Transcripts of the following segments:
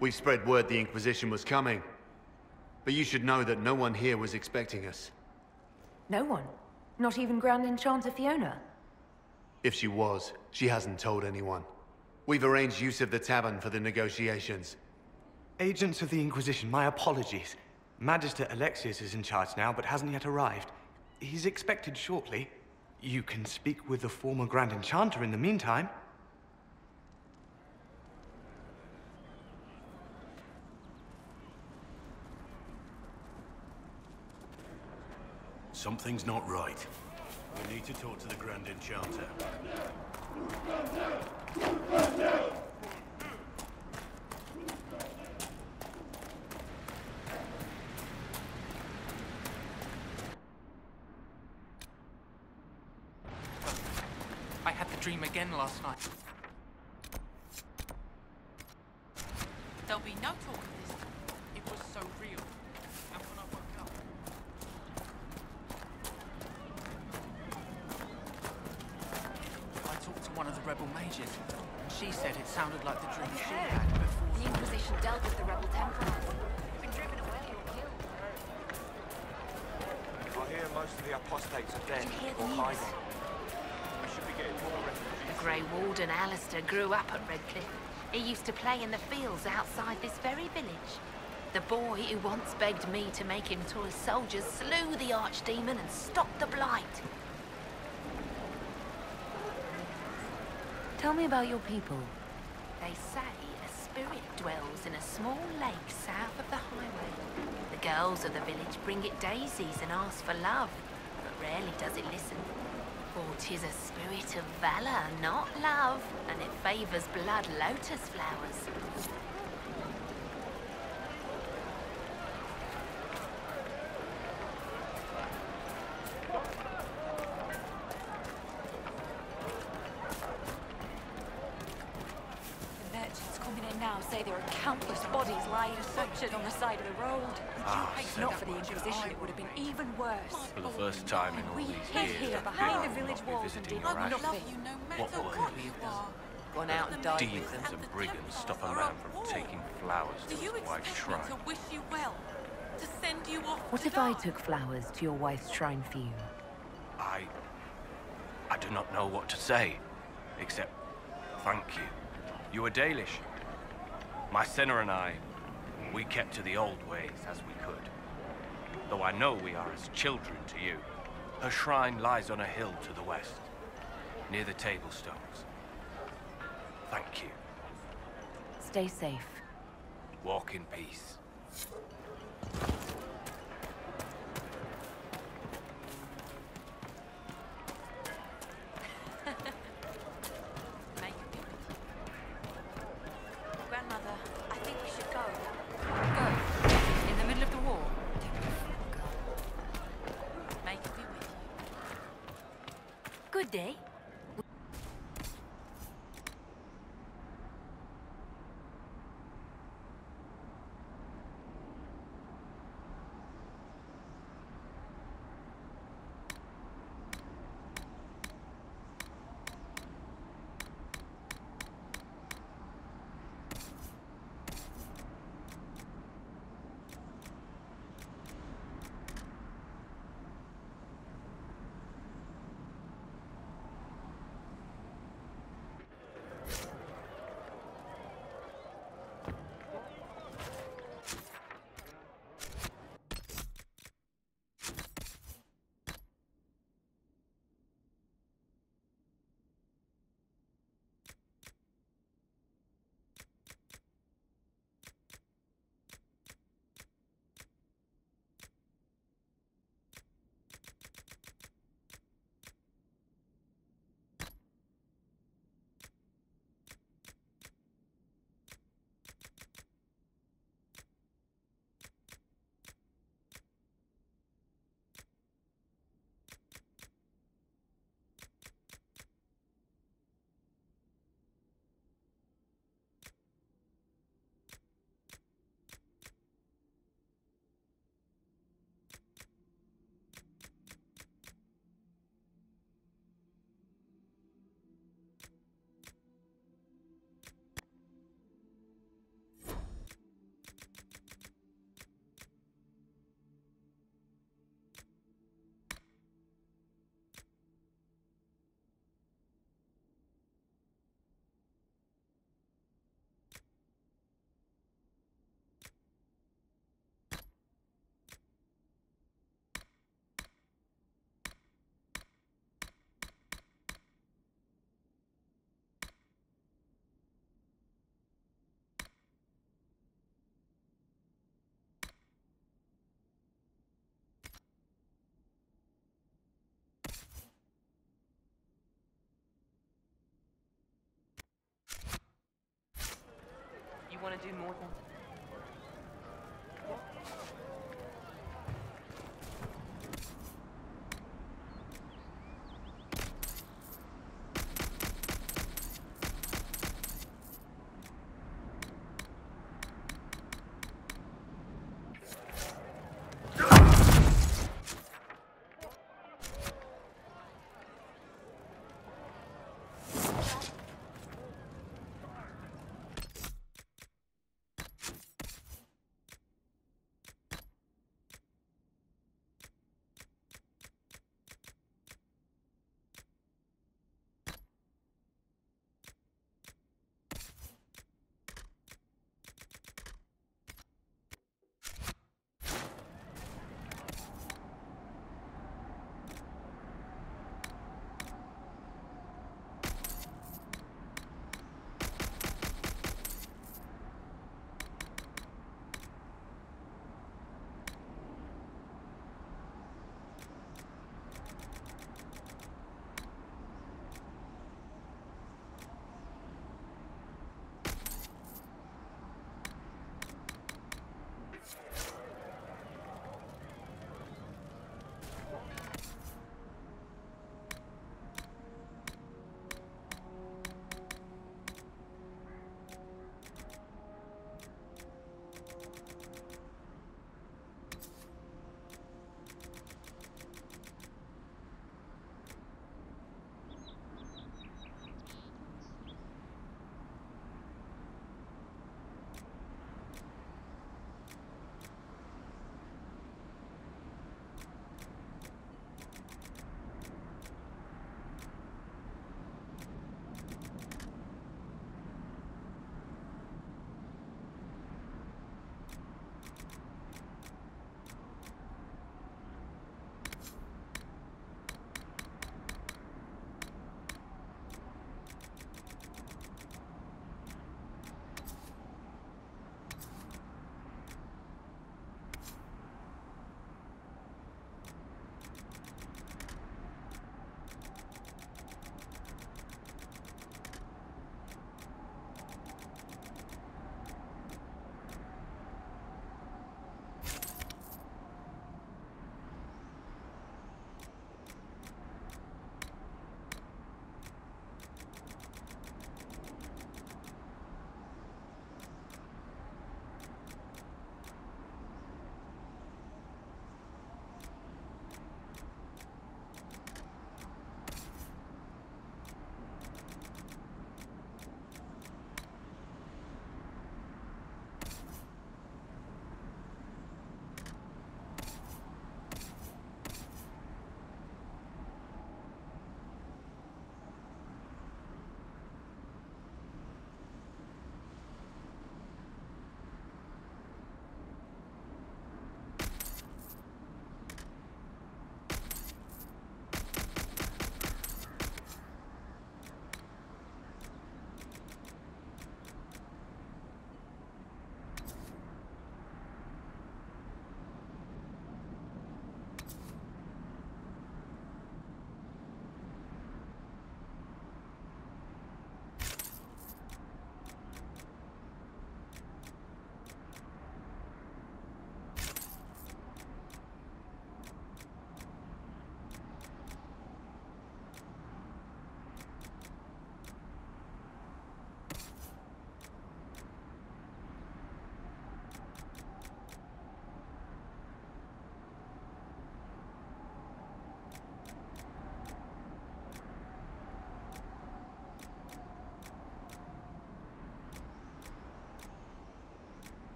We spread word the Inquisition was coming. But you should know that no one here was expecting us. No one? Not even Grand Enchanter Fiona? If she was, she hasn't told anyone. We've arranged use of the tavern for the negotiations. Agents of the Inquisition, my apologies. Magister Alexius is in charge now, but hasn't yet arrived. He's expected shortly. You can speak with the former Grand Enchanter in the meantime. Something's not right. We need to talk to the Grand Enchanter. I had the dream again last night. There'll be no talk of this. It was so real. And when I woke up... I talked to one of the rebel mages. She said it sounded like the dream she had before. The Inquisition dealt with the rebel Templars. Been driven away or killed. I hear most of the apostates are dead Did you hear the or news? hiding. I should be getting more refugees. The Grey Warden Alistair grew up at Redcliffe. He used to play in the fields outside this very village. The boy who once begged me to make him toy soldiers slew the archdemon and stopped the blight. Tell me about your people. They say a spirit dwells in a small lake south of the highway. The girls of the village bring it daisies and ask for love, but rarely does it listen. For 'tis a spirit of valor, not love, and it favors blood lotus flowers. The merchants coming in now say there are countless bodies lying butchered on the side of the road. If not for the Inquisition, it would have been even worse. For the first time in all We these hid years, here I've behind the not village been walls and visiting did around. nothing. You no matter What were what they? you are. Gone out and died with Demons them. and brigands stop a man from taking flowers Do to you his wife's expect me shrine. to wish you well? To send you off What to if I die? took flowers to your wife's shrine for you? I do not know what to say, except thank you. You were Dalish. My sinner and I, we kept to the old ways as we could. Though I know we are as children to you. Her shrine lies on a hill to the west, near the tablstones. Thank you. Stay safe. Walk in peace. Make a bit. Grandmother, I think we should go. Go. In the middle of the war. Make a bit with you. Good day. do more than...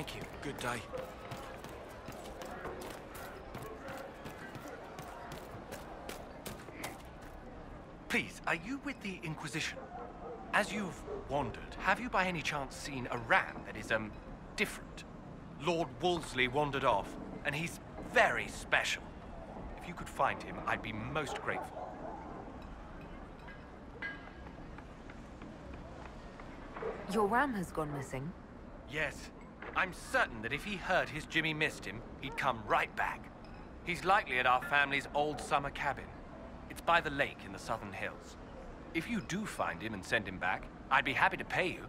Thank you. Good day. Please, are you with the Inquisition? As you've wandered, have you by any chance seen a ram that is, different? Lord Wolseley wandered off, and he's very special. If you could find him, I'd be most grateful. Your ram has gone missing. Yes. I'm certain that if he heard his Jimmy missed him, he'd come right back. He's likely at our family's old summer cabin. It's by the lake in the southern hills. If you do find him and send him back, I'd be happy to pay you.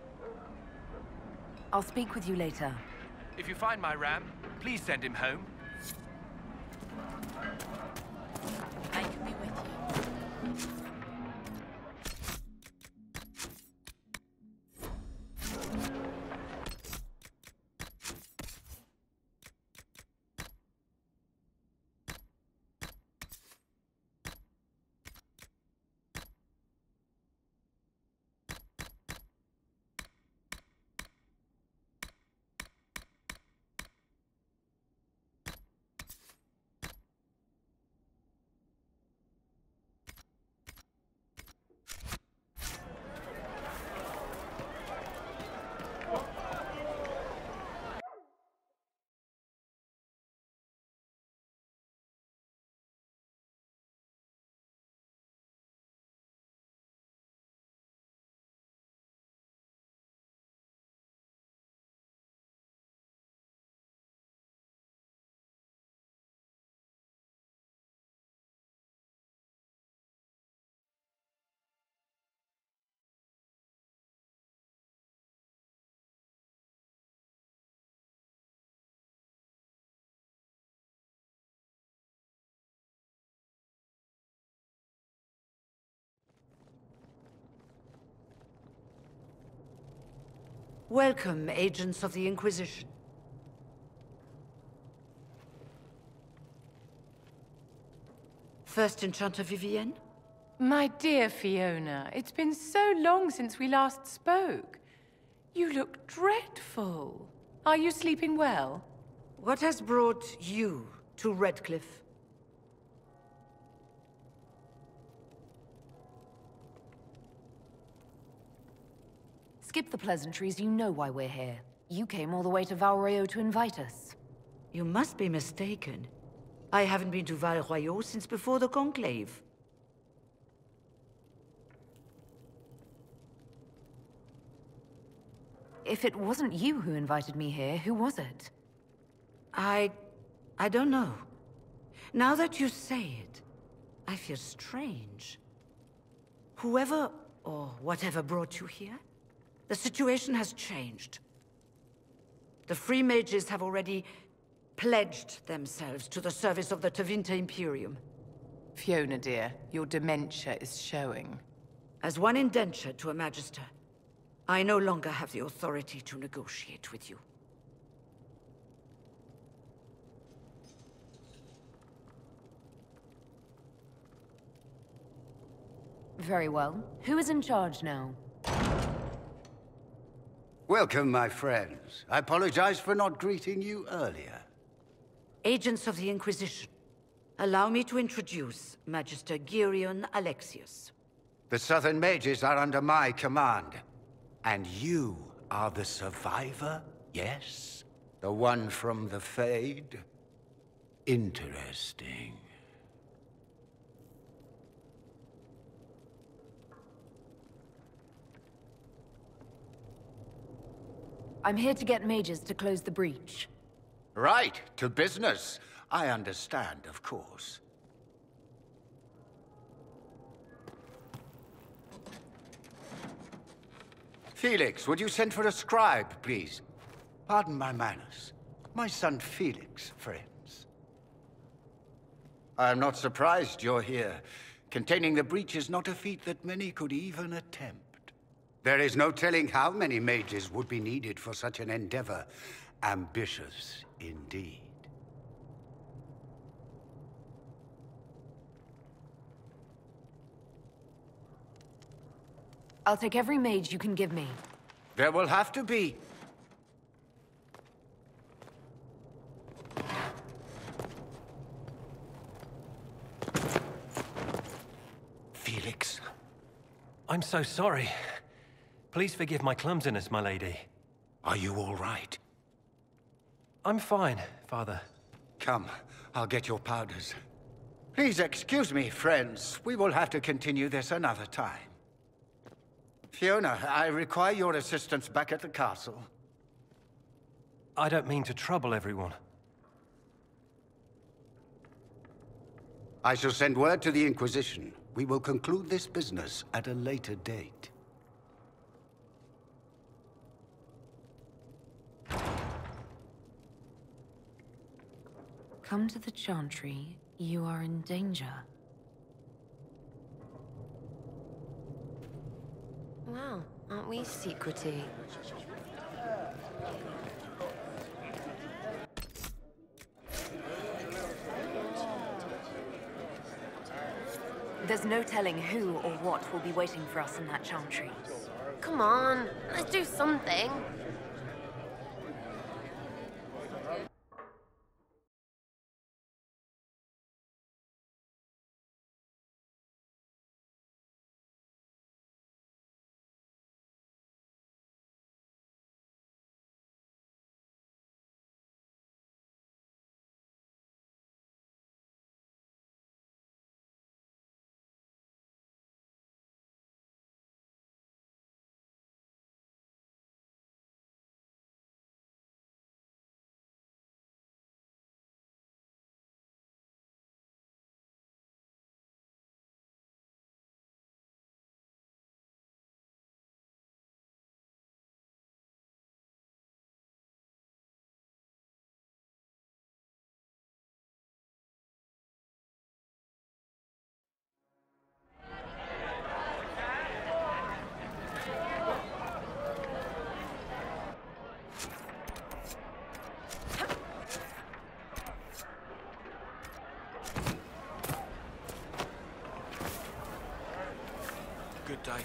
I'll speak with you later. If you find my ram, please send him home. I can be with you. Welcome, agents of the Inquisition. First Enchanter Vivienne? My dear Fiona, it's been so long since we last spoke. You look dreadful. Are you sleeping well? What has brought you to Redcliffe? Skip the pleasantries, you know why we're here. You came all the way to Val Royeaux to invite us. You must be mistaken. I haven't been to Val Royeaux since before the Conclave. If it wasn't you who invited me here, who was it? I don't know. Now that you say it, I feel strange. Whoever or whatever brought you here, the situation has changed. The Free Mages have already pledged themselves to the service of the Tevinter Imperium. Fiona, dear, your dementia is showing. As one indenture to a Magister, I no longer have the authority to negotiate with you. Very well. Who is in charge now? Welcome, my friends. I apologize for not greeting you earlier. Agents of the Inquisition, allow me to introduce Magister Geirion Alexius. The Southern Mages are under my command. And you are the survivor, yes? The one from the Fade? Interesting. I'm here to get mages to close the breach. Right, to business. I understand, of course. Felix, would you send for a scribe, please? Pardon my manners. My son Felix, friends. I'm not surprised you're here. Containing the breach is not a feat that many could even attempt. There is no telling how many mages would be needed for such an endeavor. Ambitious, indeed. I'll take every mage you can give me. There will have to be. I'm so sorry. Please forgive my clumsiness, my lady. Are you all right? I'm fine, Father. Come, I'll get your powders. Please excuse me, friends. We will have to continue this another time. Fiona, I require your assistance back at the castle. I don't mean to trouble everyone. I shall send word to the Inquisition. We will conclude this business at a later date. Come to the Chantry. You are in danger. Wow, aren't we secrety? There's no telling who or what will be waiting for us in that Chantry. Come on, let's do something. Good day.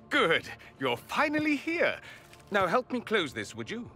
Good. You're finally here. Now help me close this, would you?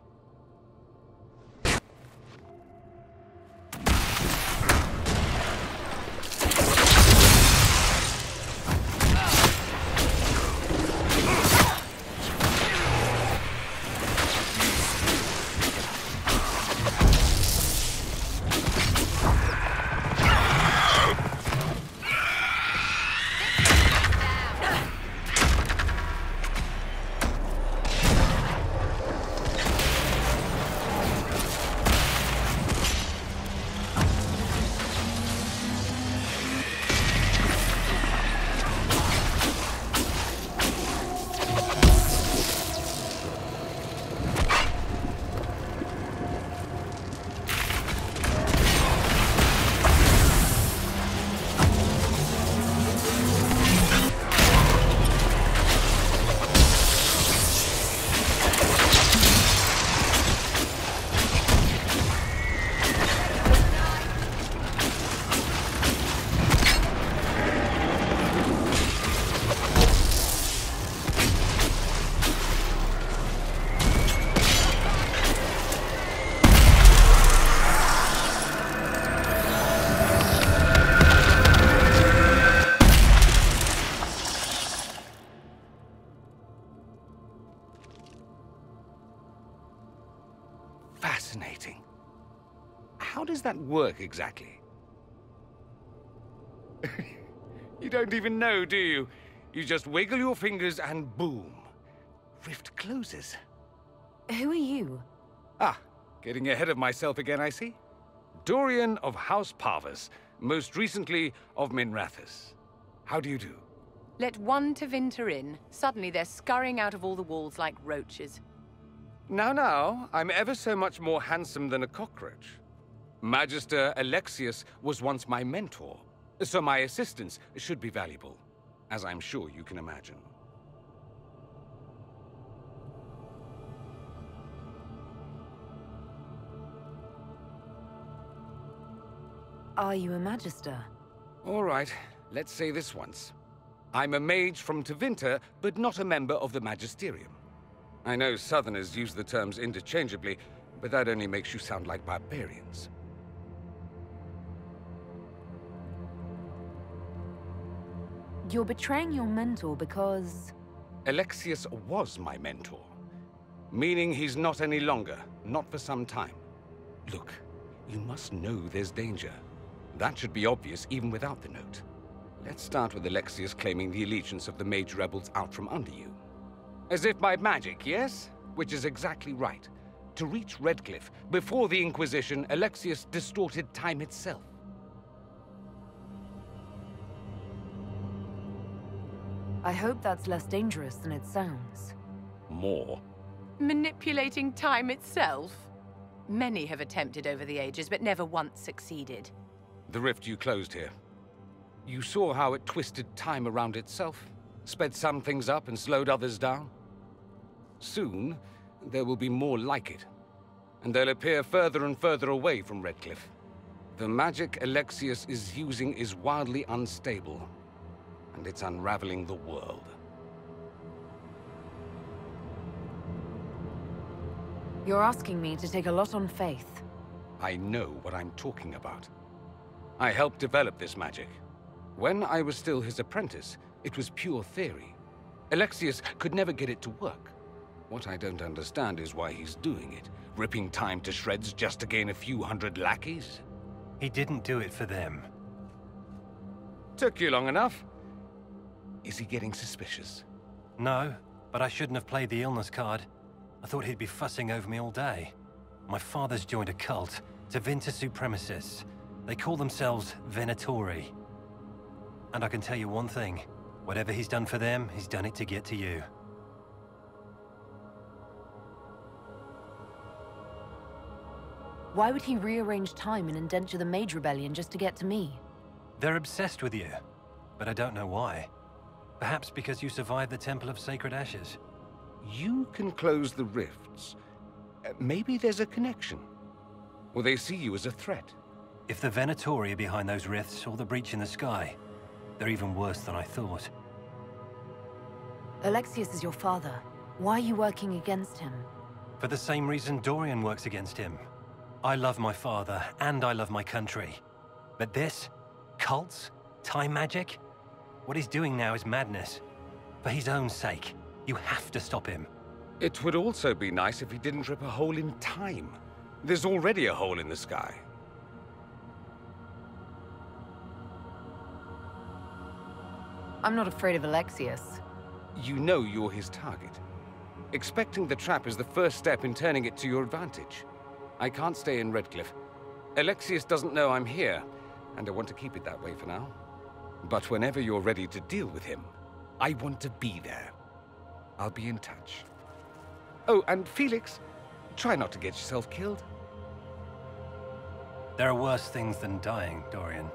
Fascinating. How does that work exactly? You don't even know, do you? You just wiggle your fingers and boom. Rift closes. Who are you? Ah, Getting ahead of myself again, I see. Dorian of House Parvus, most recently of Minrathous. How do you do? Let one Tevinter in. Suddenly they're scurrying out of all the walls like roaches. Now, I'm ever so much more handsome than a cockroach. Magister Alexius was once my mentor, so my assistance should be valuable, as I'm sure you can imagine. Are you a Magister? All right, let's say this once. I'm a mage from Tevinter, but not a member of the Magisterium. I know Southerners use the terms interchangeably, but that only makes you sound like barbarians. You're betraying your mentor because... Alexius was my mentor, meaning he's not any longer, not for some time. Look, you must know there's danger. That should be obvious even without the note. Let's start with Alexius claiming the allegiance of the mage rebels out from under you. As if by magic, yes? Which is exactly right. To reach Redcliffe, before the Inquisition, Alexius distorted time itself. I hope that's less dangerous than it sounds. More? Manipulating time itself? Many have attempted over the ages, but never once succeeded. The rift you closed here. You saw how it twisted time around itself, sped some things up and slowed others down. Soon, there will be more like it, and they'll appear further and further away from Redcliffe. The magic Alexius is using is wildly unstable, and it's unraveling the world. You're asking me to take a lot on faith. I know what I'm talking about. I helped develop this magic. When I was still his apprentice, it was pure theory. Alexius could never get it to work. What I don't understand is why he's doing it, ripping time to shreds just to gain a few hundred lackeys. He didn't do it for them. Took you long enough. Is he getting suspicious? No, but I shouldn't have played the illness card. I thought he'd be fussing over me all day. My father's joined a cult, Tevinter Supremacists. They call themselves Venatori. And I can tell you one thing. Whatever he's done for them, he's done it to get to you. Why would he rearrange time and indenture the Mage Rebellion just to get to me? They're obsessed with you, but I don't know why. Perhaps because you survived the Temple of Sacred Ashes. You can close the rifts. Maybe there's a connection. Or they see you as a threat. If the Venatori are behind those rifts or the breach in the sky, they're even worse than I thought. Alexius is your father. Why are you working against him? For the same reason Dorian works against him. I love my father, and I love my country. But this? Cults? Time magic? What he's doing now is madness. For his own sake, you have to stop him. It would also be nice if he didn't rip a hole in time. There's already a hole in the sky. I'm not afraid of Alexius. You know you're his target. Expecting the trap is the first step in turning it to your advantage. I can't stay in Redcliffe. Alexius doesn't know I'm here, and I want to keep it that way for now. But whenever you're ready to deal with him, I want to be there. I'll be in touch. Oh, and Felix, try not to get yourself killed. There are worse things than dying, Dorian.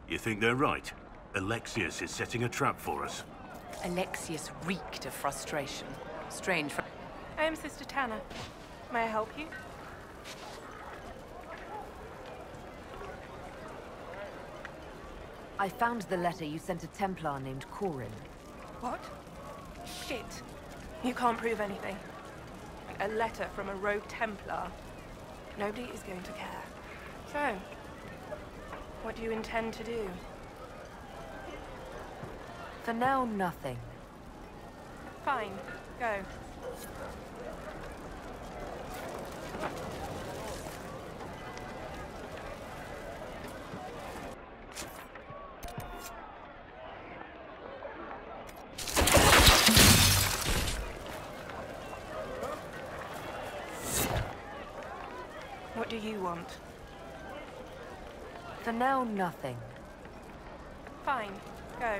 You think they're right? Alexius is setting a trap for us. Alexius reeked of frustration. Strange. I am Sister Tanner. May I help you? I found the letter you sent a Templar named Corin. What? Shit. You can't prove anything. A letter from a rogue Templar. Nobody is going to care. So, what do you intend to do? For now, nothing. Fine. Go. What do you want? For now, nothing. Fine. Go.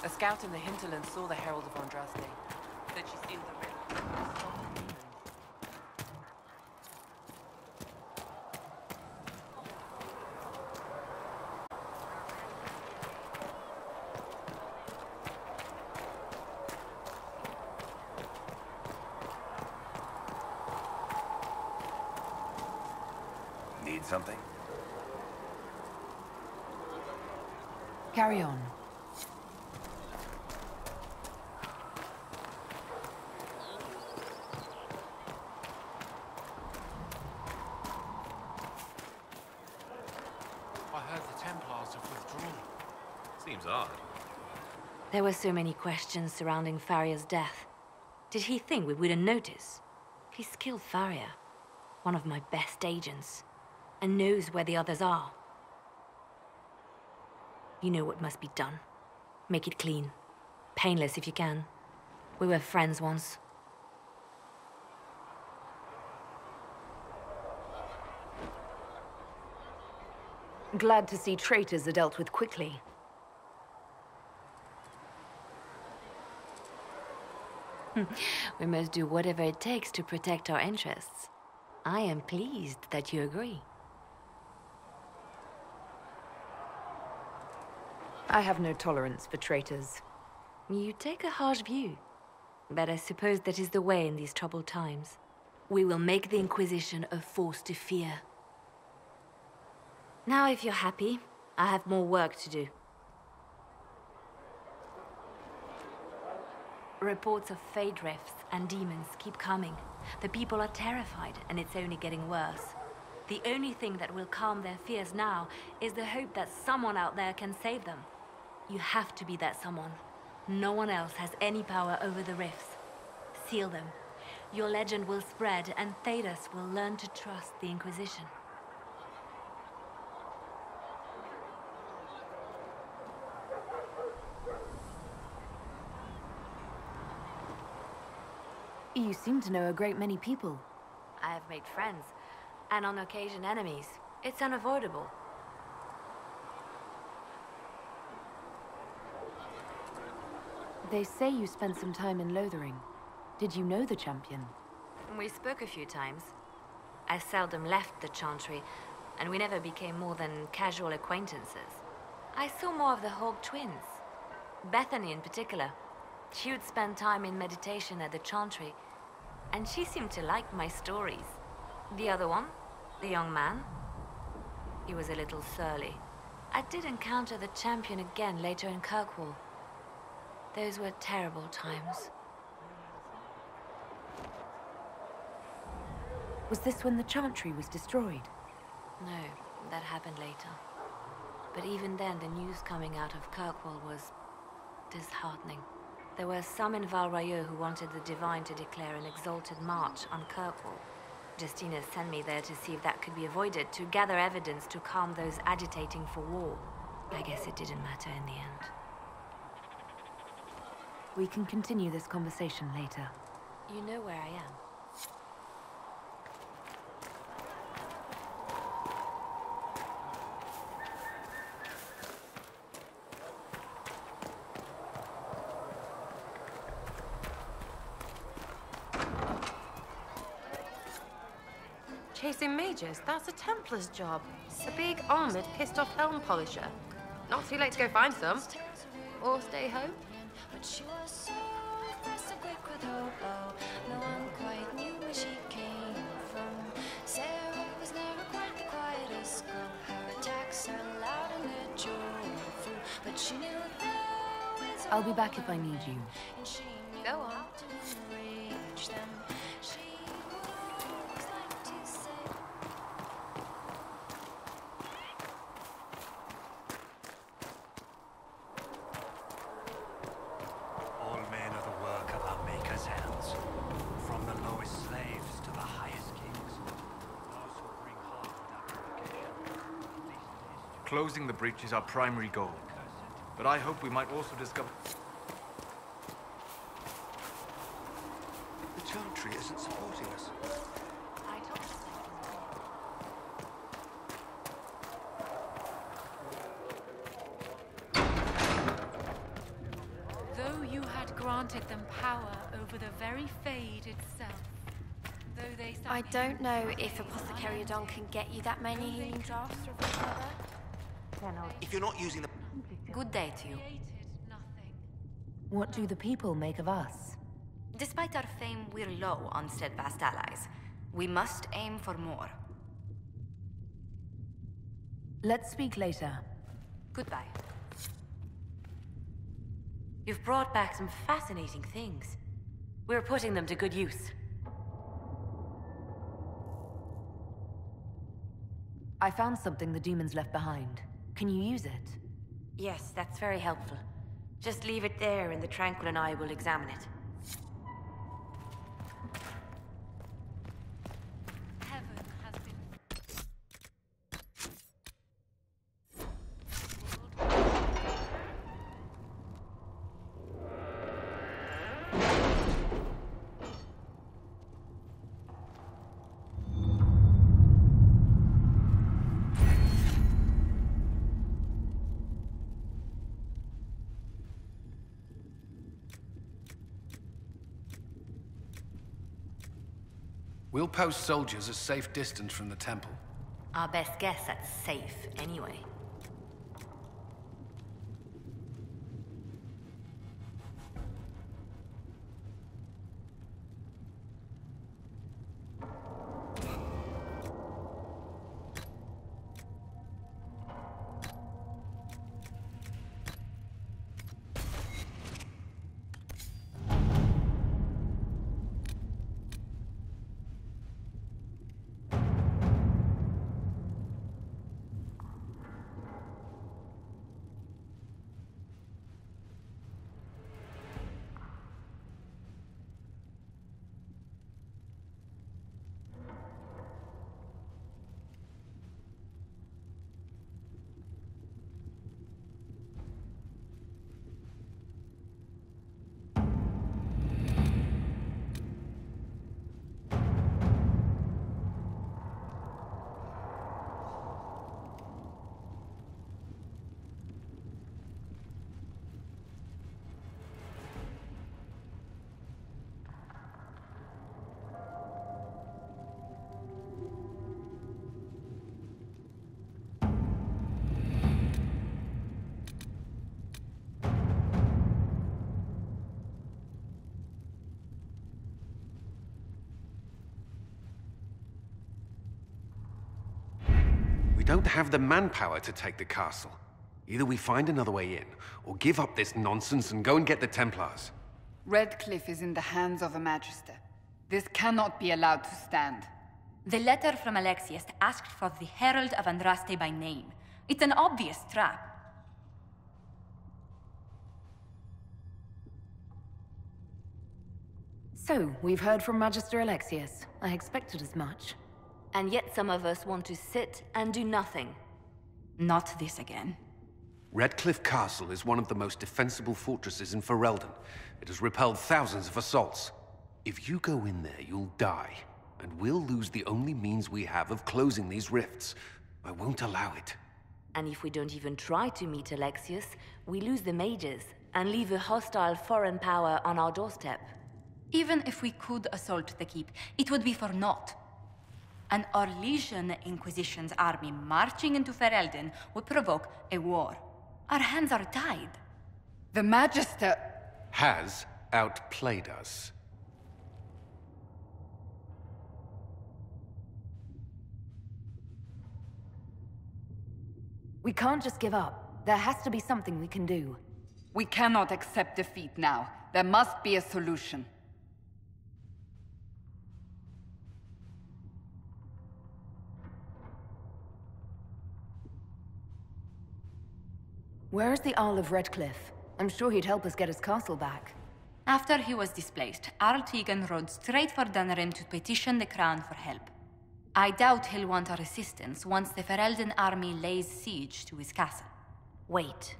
A scout in the hinterland saw the Herald of Andraste. Said she sealed the rift. Need something? Carry on. I heard the Templars have withdrawn. Seems odd. There were so many questions surrounding Farria's death. Did he think we wouldn't notice? He skilled Farria, one of my best agents, and knows where the others are. You know what must be done. Make it clean. Painless if you can. We were friends once. Glad to see traitors are dealt with quickly. We must do whatever it takes to protect our interests. I am pleased that you agree. I have no tolerance for traitors. You take a harsh view, but I suppose that is the way in these troubled times. We will make the Inquisition a force to fear. Now, if you're happy, I have more work to do. Reports of fade rifts and demons keep coming. The people are terrified, and it's only getting worse. The only thing that will calm their fears now is the hope that someone out there can save them. You have to be that someone. No one else has any power over the rifts. Seal them. Your legend will spread, and Thedas will learn to trust the Inquisition. You seem to know a great many people. I have made friends, and on occasion enemies. It's unavoidable. They say you spent some time in Lothering. Did you know the champion? We spoke a few times. I seldom left the Chantry, and we never became more than casual acquaintances. I saw more of the Hawk twins. Bethany in particular. She would spend time in meditation at the Chantry, and she seemed to like my stories. The other one, the young man, he was a little surly. I did encounter the champion again later in Kirkwall. Those were terrible times. Was this when the Chantry was destroyed? No, that happened later. But even then, the news coming out of Kirkwall was disheartening. There were some in Val Royeaux who wanted the Divine to declare an exalted march on Kirkwall. Justina sent me there to see if that could be avoided, to gather evidence to calm those agitating for war. I guess it didn't matter in the end. We can continue this conversation later. You know where I am. Chasing mages? That's a Templar's job. A big, armoured, pissed-off helm polisher. Not too late to go find some. Or stay home. But she was so fast and quick with her bow. No one quite knew where she came from. Sarah was never quite the quietest girl. Her attacks are loud and they're joyful. But she knew there was I'll be back if I need you. and she knew Go on. how to reach them. She moves like to say. All men are the work of our Maker's hands, from the lowest slaves to the highest kings. Those who bring harm without provocation. Closing the breach is our primary goal. But I hope we might also discover... The Chantry isn't supporting us. Though you had granted them power over the very Fade itself, though they... I don't know if Apothecary Adon can get you that many healing drafts from each other. If you're not using the... Good day to you. What do the people make of us? Despite our fame, we're low on steadfast allies. We must aim for more. Let's speak later. Goodbye. You've brought back some fascinating things. We're putting them to good use. I found something the demons left behind. Can you use it? Yes, that's very helpful. Just leave it there and the Tranquil and I will examine it. We'll post soldiers a safe distance from the temple. Our best guess at safe, anyway. don't have the manpower to take the castle. Either we find another way in, or give up this nonsense and go and get the Templars. Redcliffe is in the hands of a Magister. This cannot be allowed to stand. The letter from Alexius asked for the Herald of Andraste by name. It's an obvious trap. So, we've heard from Magister Alexius. I expected as much. And yet some of us want to sit and do nothing. Not this again. Redcliffe Castle is one of the most defensible fortresses in Ferelden. It has repelled thousands of assaults. If you go in there, you'll die. And we'll lose the only means we have of closing these rifts. I won't allow it. And if we don't even try to meet Alexius, we lose the mages and leave a hostile foreign power on our doorstep. Even if we could assault the keep, it would be for naught. An Orlesian Inquisition's army marching into Ferelden would provoke a war. Our hands are tied. The Magister has outplayed us. We can't just give up. There has to be something we can do. We cannot accept defeat now. There must be a solution. Where's the Earl of Redcliffe? I'm sure he'd help us get his castle back. After he was displaced, Arl Tegan rode straight for Dunrim to petition the Crown for help. I doubt he'll want our assistance once the Ferelden army lays siege to his castle. Wait.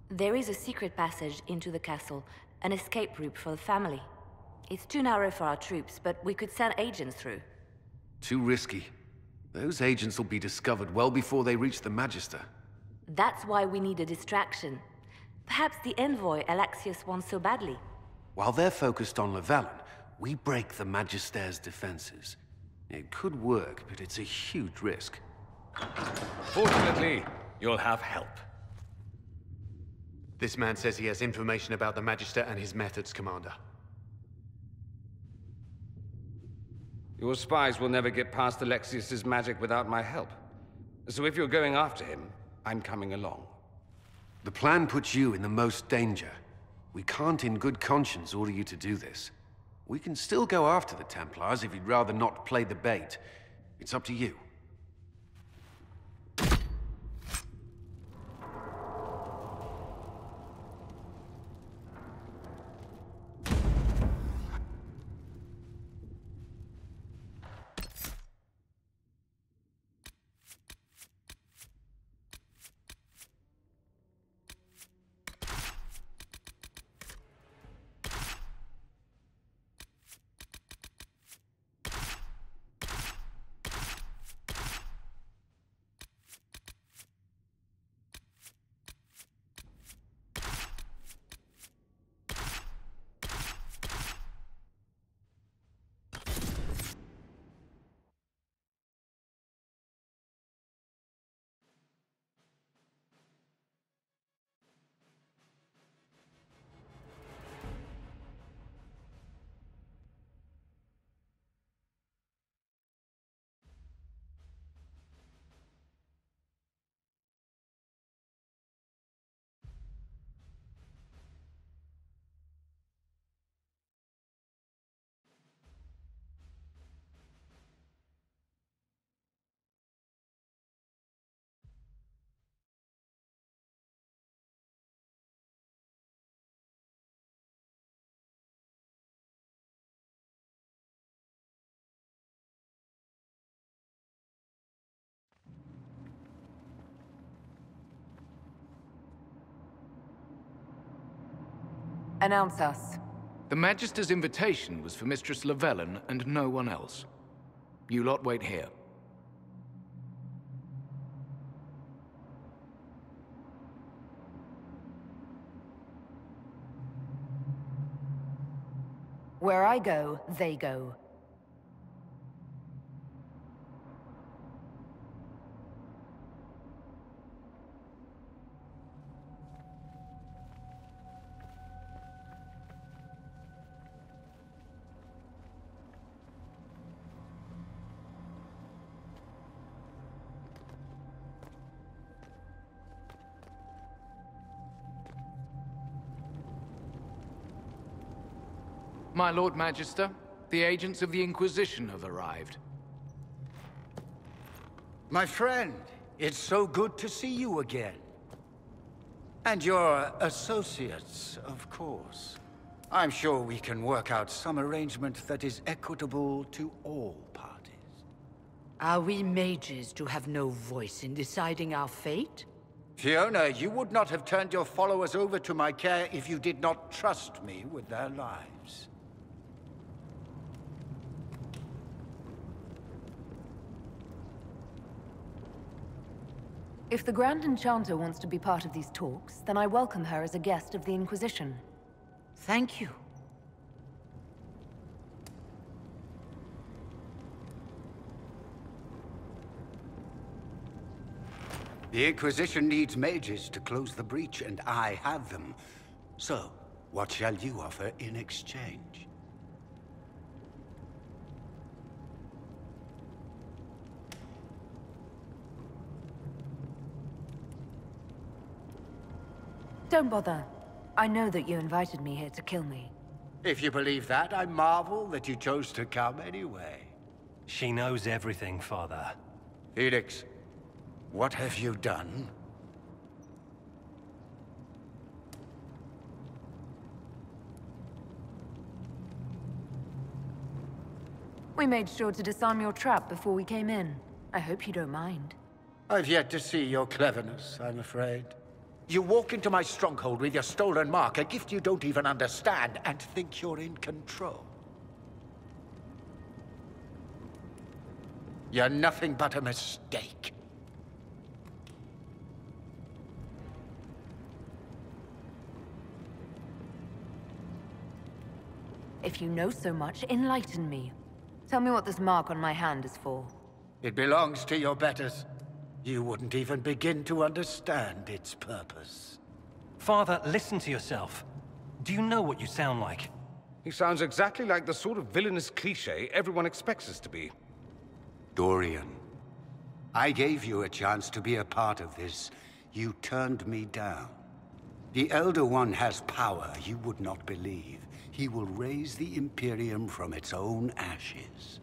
There is a secret passage into the castle, an escape route for the family. It's too narrow for our troops, but we could send agents through. Too risky. Those agents will be discovered well before they reach the Magister. That's why we need a distraction. Perhaps the envoy Alexius wants so badly. While they're focused on Llewellyn, we break the Magister's defenses. It could work, but it's a huge risk. Fortunately, you'll have help. This man says he has information about the Magister and his methods, Commander. Your spies will never get past Alexius's magic without my help. So if you're going after him, I'm coming along. The plan puts you in the most danger. We can't in good conscience order you to do this. We can still go after the Templars if you'd rather not play the bait. It's up to you. Announce us. The Magister's invitation was for Mistress Llewellyn and no one else. You lot wait here. Where I go, they go. My Lord Magister, the agents of the Inquisition have arrived. My friend, it's so good to see you again. And your associates, of course. I'm sure we can work out some arrangement that is equitable to all parties. Are we mages to have no voice in deciding our fate? Fiona, you would not have turned your followers over to my care if you did not trust me with their lives. If the Grand Enchanter wants to be part of these talks, then I welcome her as a guest of the Inquisition. Thank you. The Inquisition needs mages to close the breach, and I have them. So, what shall you offer in exchange? Don't bother. I know that you invited me here to kill me. If you believe that, I marvel that you chose to come anyway. She knows everything, Father. Felix, what have you done? We made sure to disarm your trap before we came in. I hope you don't mind. I've yet to see your cleverness, I'm afraid. You walk into my stronghold with your stolen mark, a gift you don't even understand, and think you're in control. You're nothing but a mistake. If you know so much, enlighten me. Tell me what this mark on my hand is for. It belongs to your betters. You wouldn't even begin to understand its purpose. Father, listen to yourself. Do you know what you sound like? He sounds exactly like the sort of villainous cliché everyone expects us to be. Dorian, I gave you a chance to be a part of this. You turned me down. The Elder One has power you would not believe. He will raise the Imperium from its own ashes.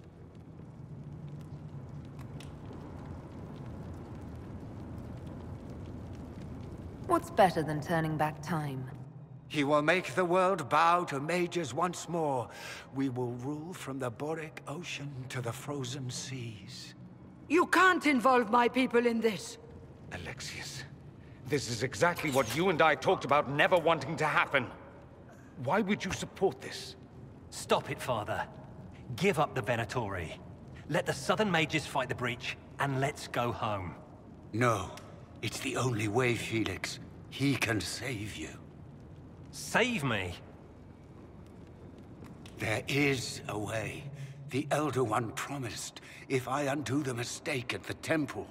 What's better than turning back time? He will make the world bow to mages once more. We will rule from the Boric Ocean to the frozen seas. You can't involve my people in this. Alexius, this is exactly what you and I talked about never wanting to happen. Why would you support this? Stop it, Father. Give up the Venatori. Let the Southern Mages fight the breach, and let's go home. No. It's the only way, Felix. He can save you. Save me? There is a way. The Elder One promised, if I undo the mistake at the temple.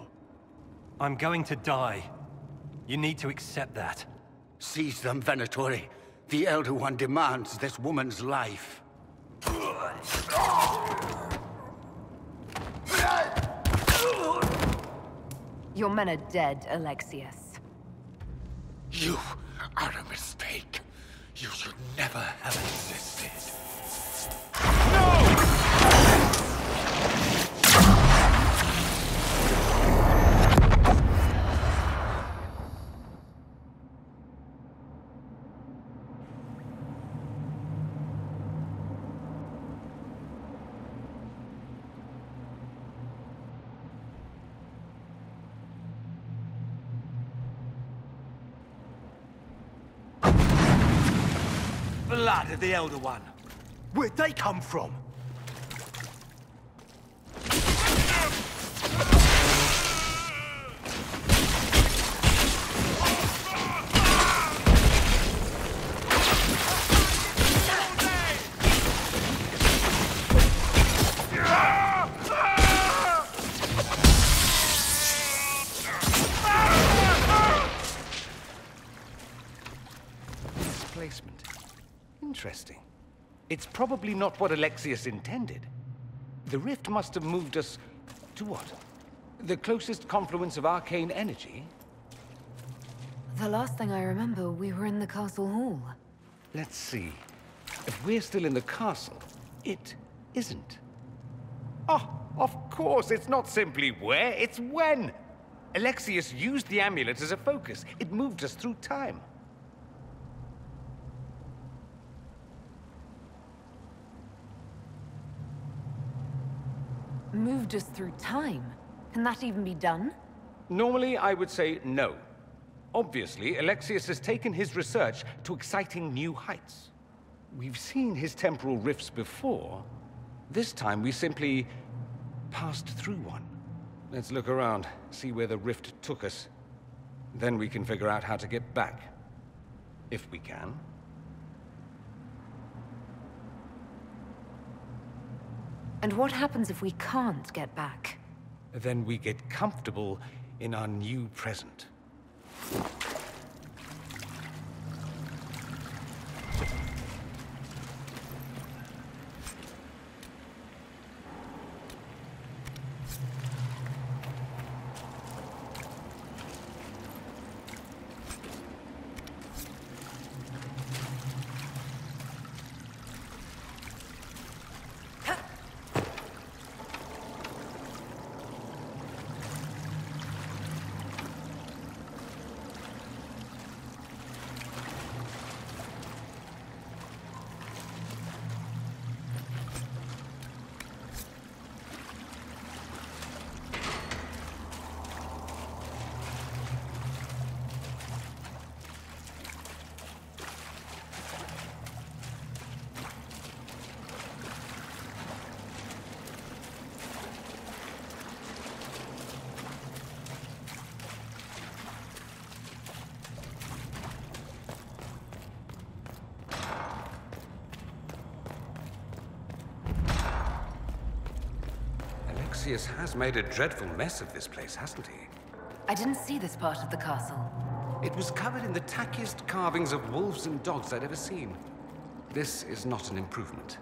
I'm going to die. You need to accept that. Seize them, Venatori. The Elder One demands this woman's life. Your men are dead, Alexius. You are a mistake. You should never have existed. Blood of the Elder One. Where'd they come from? Displacement. Interesting. It's probably not what Alexius intended. The rift must have moved us to what? The closest confluence of arcane energy? The last thing I remember, we were in the castle hall. Let's see. If we're still in the castle, it isn't. Oh, of course, it's not simply where, it's when. Alexius used the amulet as a focus. It moved us through time. Moved us through time? Can that even be done? Normally, I would say no. Obviously, Alexius has taken his research to exciting new heights. We've seen his temporal rifts before. This time, we simply passed through one. Let's look around, see where the rift took us. Then we can figure out how to get back. If we can. And what happens if we can't get back? Then we get comfortable in our new present. Alexius has made a dreadful mess of this place, hasn't he? I didn't see this part of the castle. It was covered in the tackiest carvings of wolves and dogs I'd ever seen. This is not an improvement.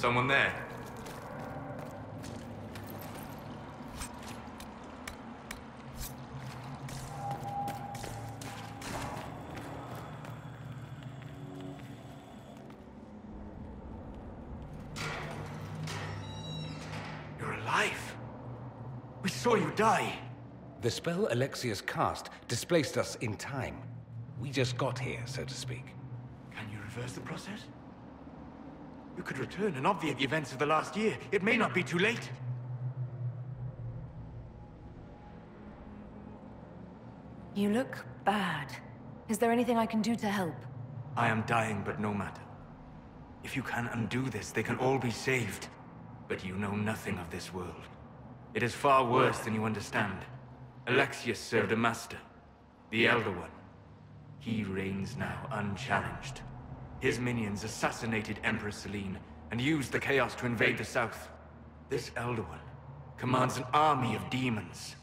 someone there? You're alive. We saw you die. The spell Alexius cast displaced us in time. We just got here, so to speak. Can you reverse the process? You could return and obviate the events of the last year. It may not be too late. You look bad. Is there anything I can do to help? I am dying, but no matter. If you can undo this, they can all be saved. But you know nothing of this world. It is far worse than you understand. Alexius served a master, the Elder One. He reigns now unchallenged. His minions assassinated Empress Selene and used the chaos to invade the south. This Elder One commands an army of demons.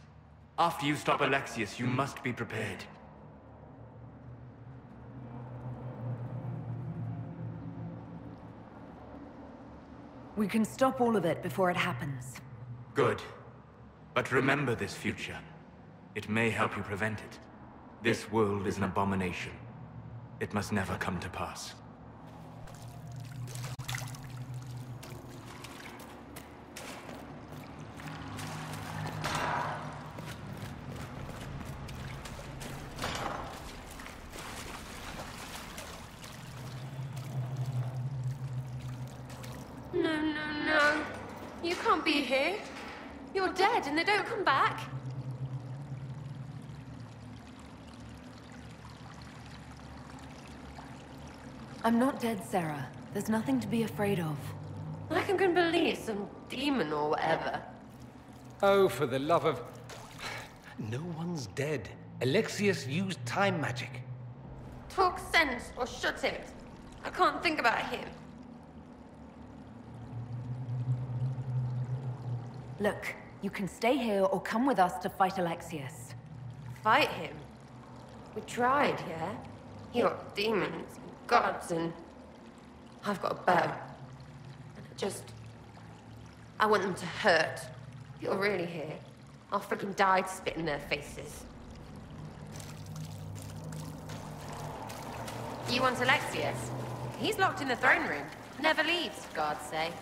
After you stop Alexius, you must be prepared. We can stop all of it before it happens. Good. But remember this future. It may help you prevent it. This world is an abomination. It must never come to pass. No. You can't be here. You're dead and they don't come back. I'm not dead, Sarah. There's nothing to be afraid of. Like I'm gonna believe some demon or whatever. Oh, for the love of... No one's dead. Alexius used time magic. Talk sense or shut it. I can't think about him. Look, you can stay here or come with us to fight Alexius. Fight him? We tried, yeah? You got demons, gods, and... I've got a bow. And I want them to hurt. If you're really here, I'll freaking die to spit in their faces. You want Alexius? He's locked in the throne room. Never leaves, for God's sake.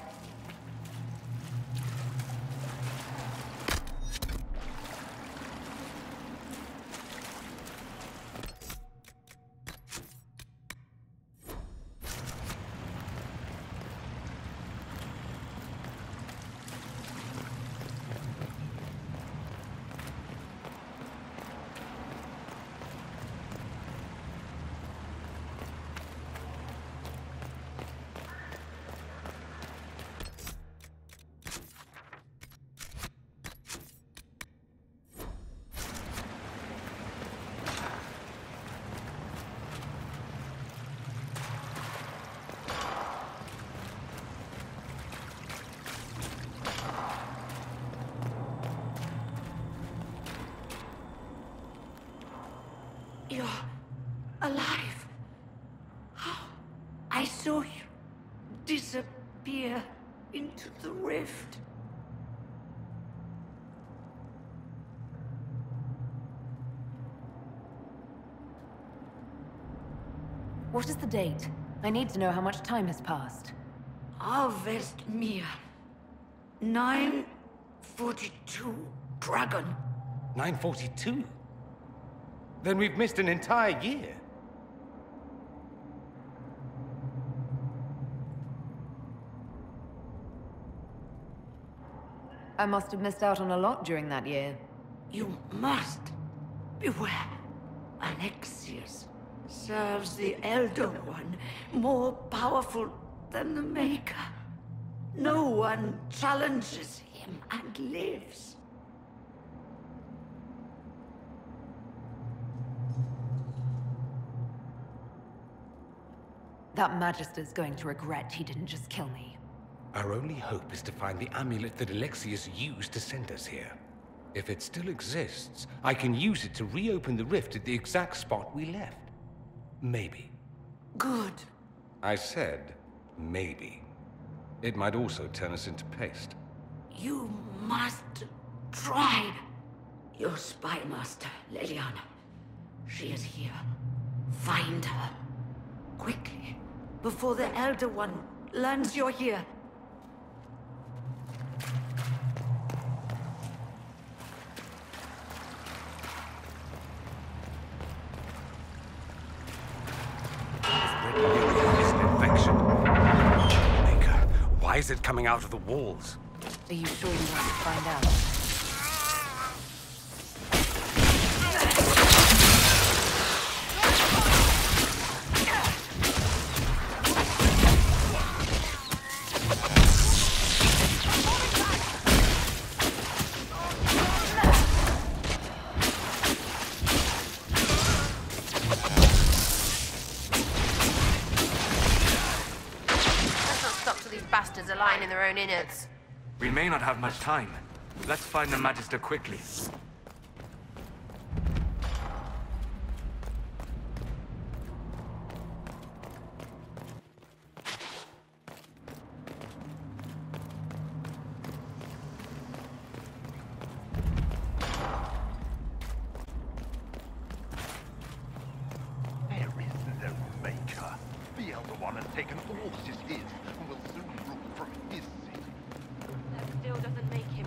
You're alive. I saw you disappear into the rift. What is the date? I need to know how much time has passed. Harvest Mia. 942 Dragon. 942? Then we've missed an entire year. I must have missed out on a lot during that year. You must beware. Alexius serves the Elder One, more powerful than the Maker. No one challenges him and lives. That Magister's going to regret he didn't just kill me. Our only hope is to find the amulet that Alexius used to send us here. If it still exists, I can use it to reopen the rift at the exact spot we left. Maybe. Good. I said, maybe. It might also turn us into paste. You must try. Your spy master, Leliana. She is here. Find her. Quickly. Before the Elder One learns you're here. It's an infection. Maker, why is it coming out of the walls? Are you sure you want to find out? Bastards are lying in their own innards. We may not have much time. Let's find the Magister quickly. There is no Maker. The Elder One has taken all that is his, and will soon rule from his city. That still doesn't make him.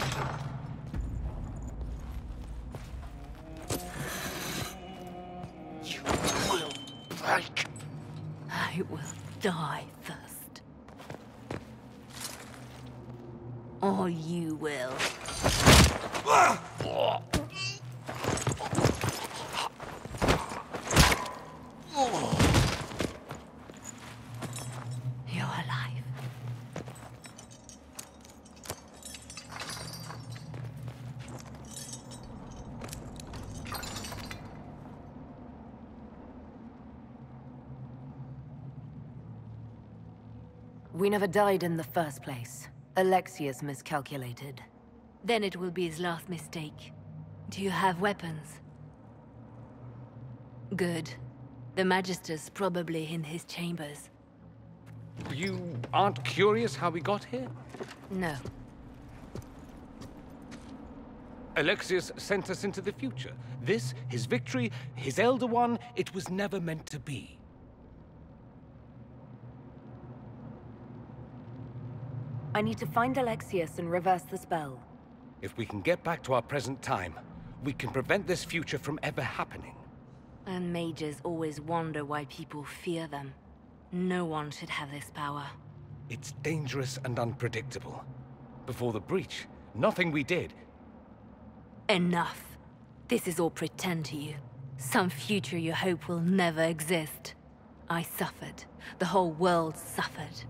You will break. I will die first. Or you will. You're alive. We never died in the first place. Alexius miscalculated. Then it will be his last mistake. Do you have weapons? Good. The Magister's probably in his chambers. You aren't curious how we got here? No. Alexius sent us into the future. This, his victory, his Elder One, it was never meant to be. I need to find Alexius and reverse the spell. If we can get back to our present time, we can prevent this future from ever happening. And mages always wonder why people fear them. No one should have this power. It's dangerous and unpredictable. Before the breach, nothing we did. Enough. This is all pretend to you. Some future you hope will never exist. I suffered. The whole world suffered.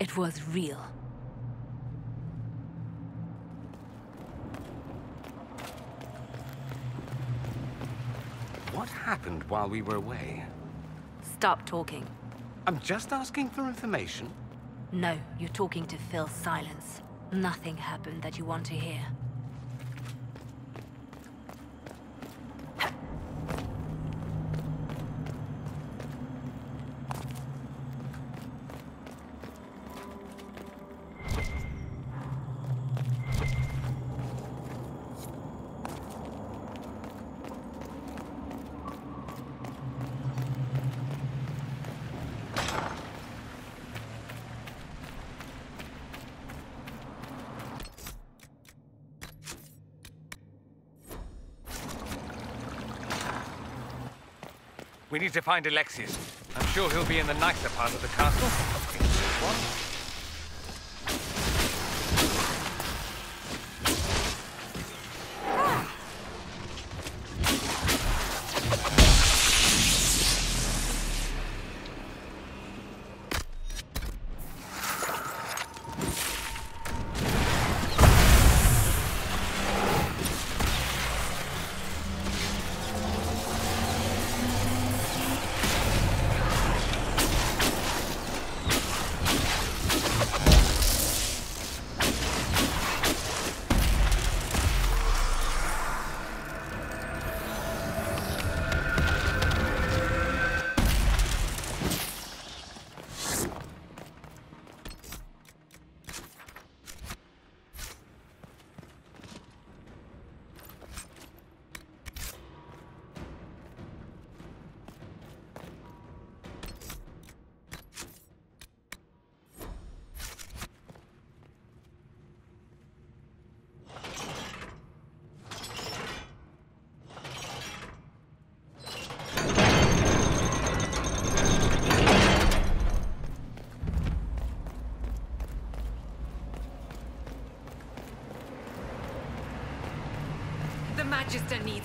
It was real. What happened while we were away? Stop talking. I'm just asking for information. No, you're talking to fill silence. Nothing happened that you want to hear. We need to find Alexius. I'm sure he'll be in the nicer part of the castle. What?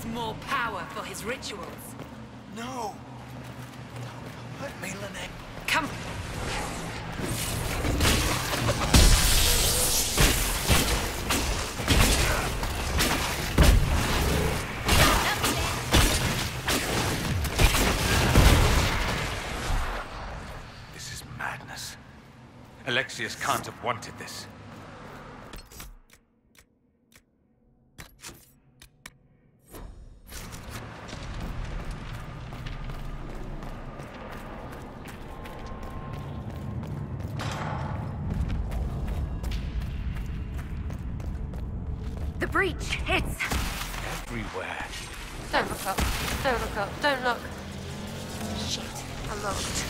needs more power for his rituals. No! Let me, Lynette. Come! This is madness. Alexius can't have wanted this. The breach! It's... Everywhere. Don't look up. Don't look up. Don't look. Shit. I'm locked.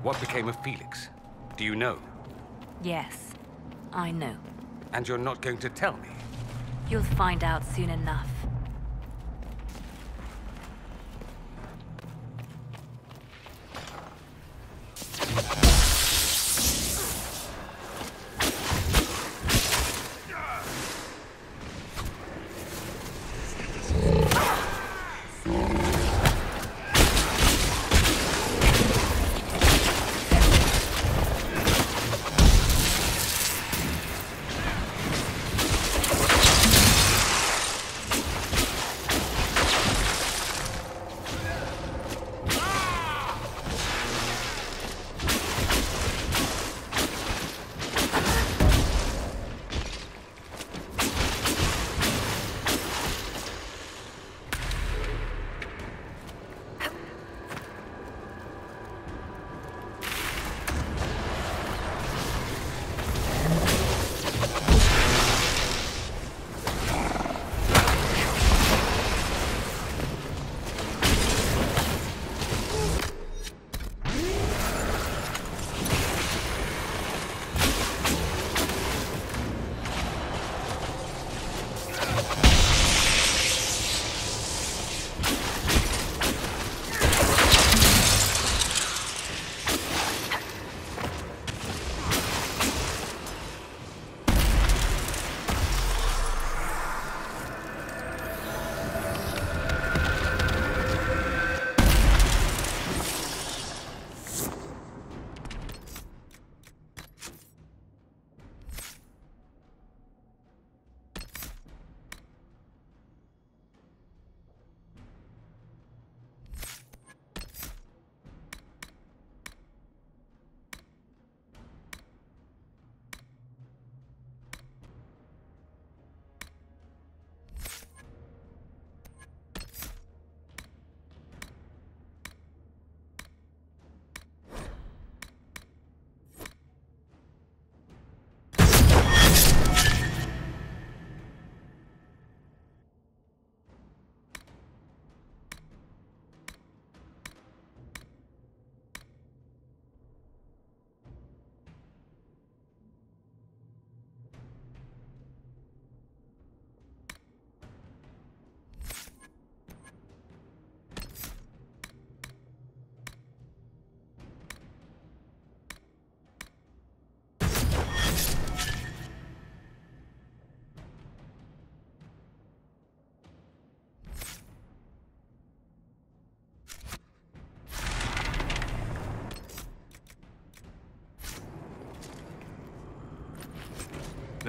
What became of Felix? Do you know? Yes, I know. And you're not going to tell me? You'll find out soon enough.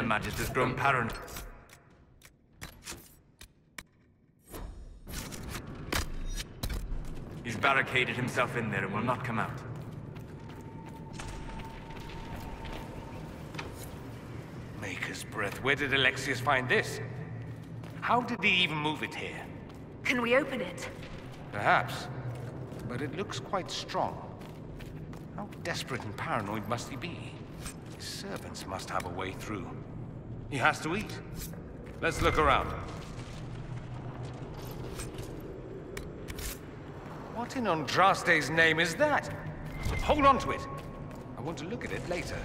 the Magist has grown paranoid. He's barricaded himself in there and will not come out. Maker's breath. Where did Alexius find this? How did he even move it here? Can we open it? Perhaps. But it looks quite strong. How desperate and paranoid must he be? His servants must have a way through. He has to eat. Let's look around. What in Andraste's name is that? Hold on to it. I want to look at it later.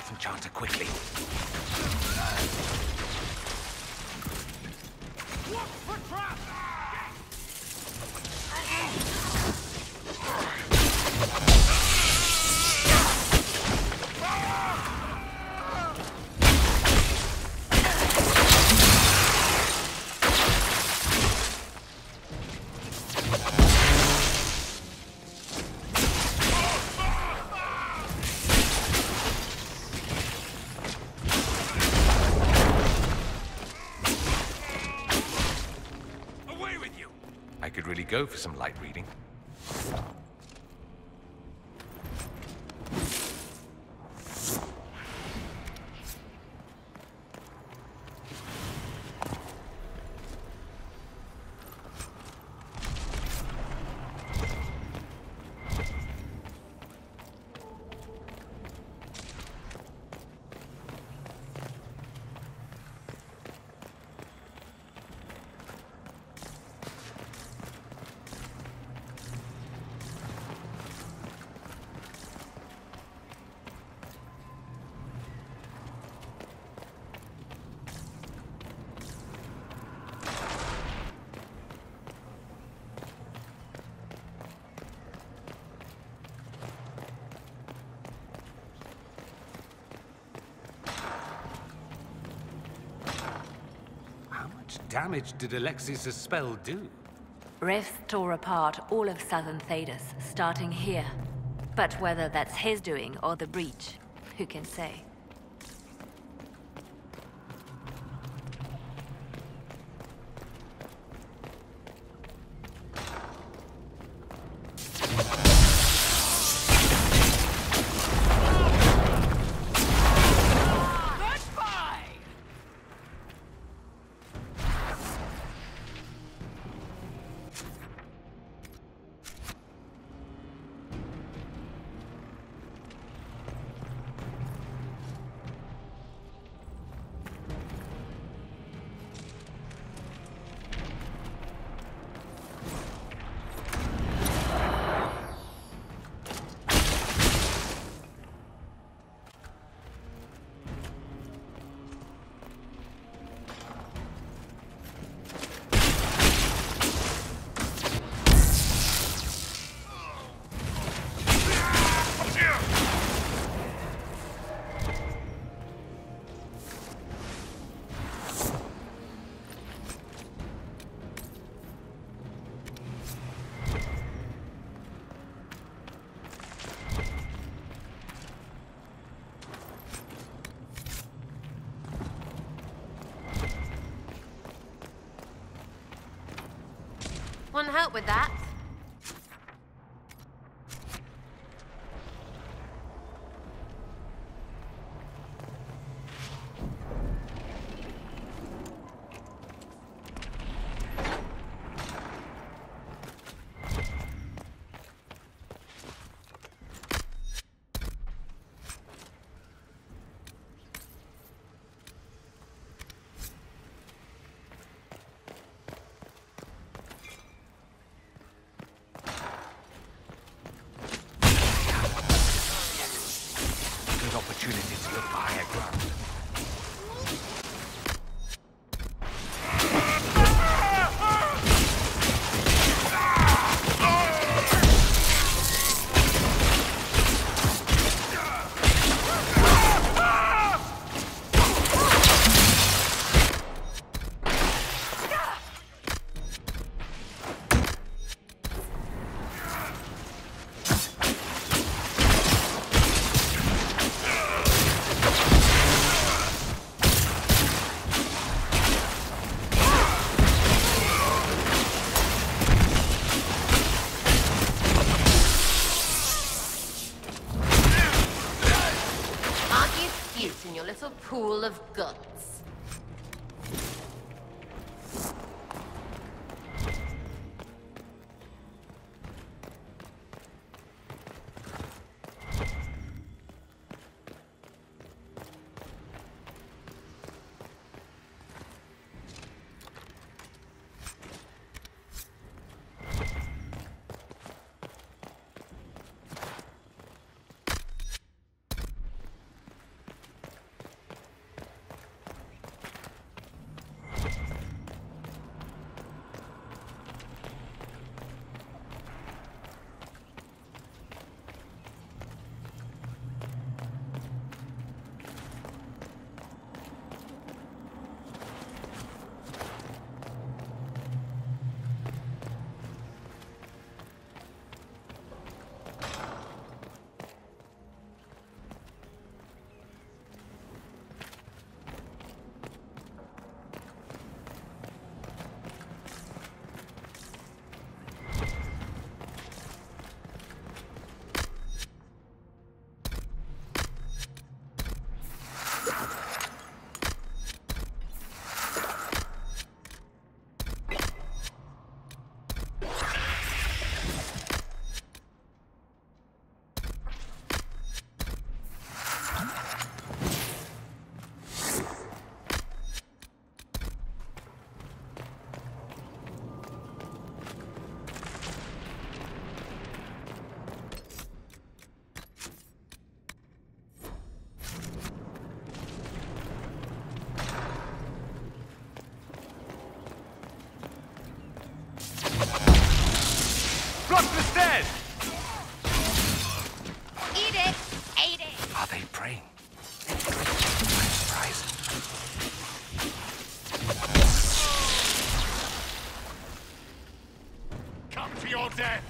Enchanter quickly. Look for trap! Go for some light reading. Damage did Alexius' spell do? Rifts tore apart all of southern Thedas, starting here. But whether that's his doing or the breach, who can say? Want help with that? full of guts. Block the stairs! Eat it! Ate it! Are they praying? Surprise. Come to your death!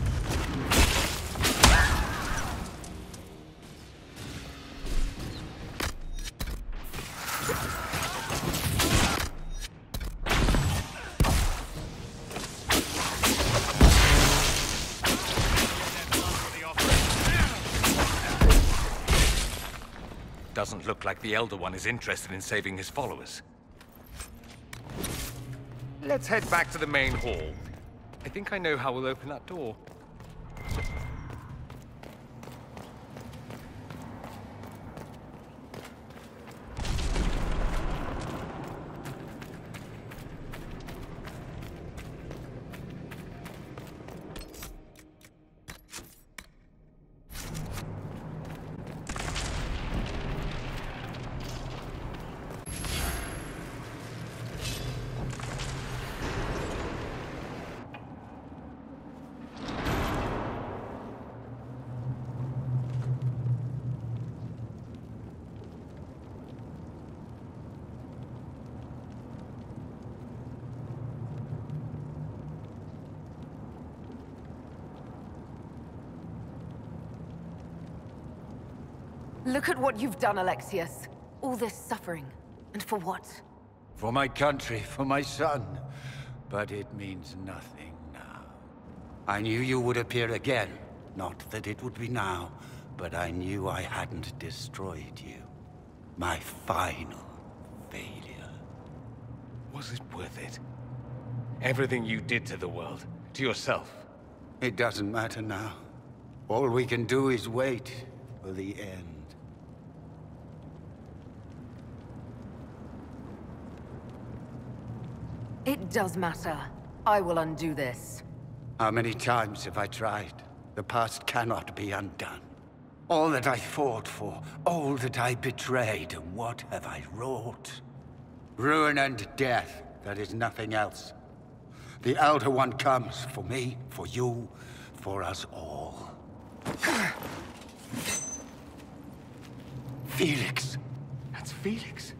Doesn't look like the Elder One is interested in saving his followers. Let's head back to the main hall. I think I know how we'll open that door. Look at what you've done, Alexius. All this suffering. And for what? For my country, for my son. But it means nothing now. I knew you would appear again. Not that it would be now, but I knew I hadn't destroyed you. My final failure. Was it worth it? Everything you did to the world, to yourself. It doesn't matter now. All we can do is wait for the end. It does matter. I will undo this. How many times have I tried? The past cannot be undone. All that I fought for, all that I betrayed, and what have I wrought? Ruin and death, there is nothing else. The Elder One comes for me, for you, for us all. Felix. That's Felix.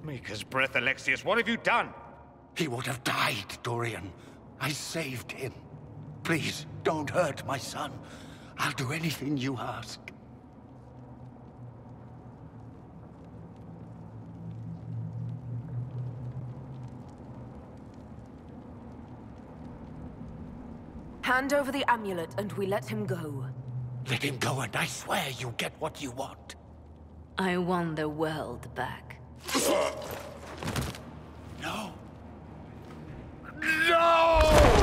Maker's breath, Alexius, what have you done? He would have died, Dorian. I saved him. Please, don't hurt my son. I'll do anything you ask. Hand over the amulet and we let him go. Let him go and I swear you get what you want. I want the world back. No! No!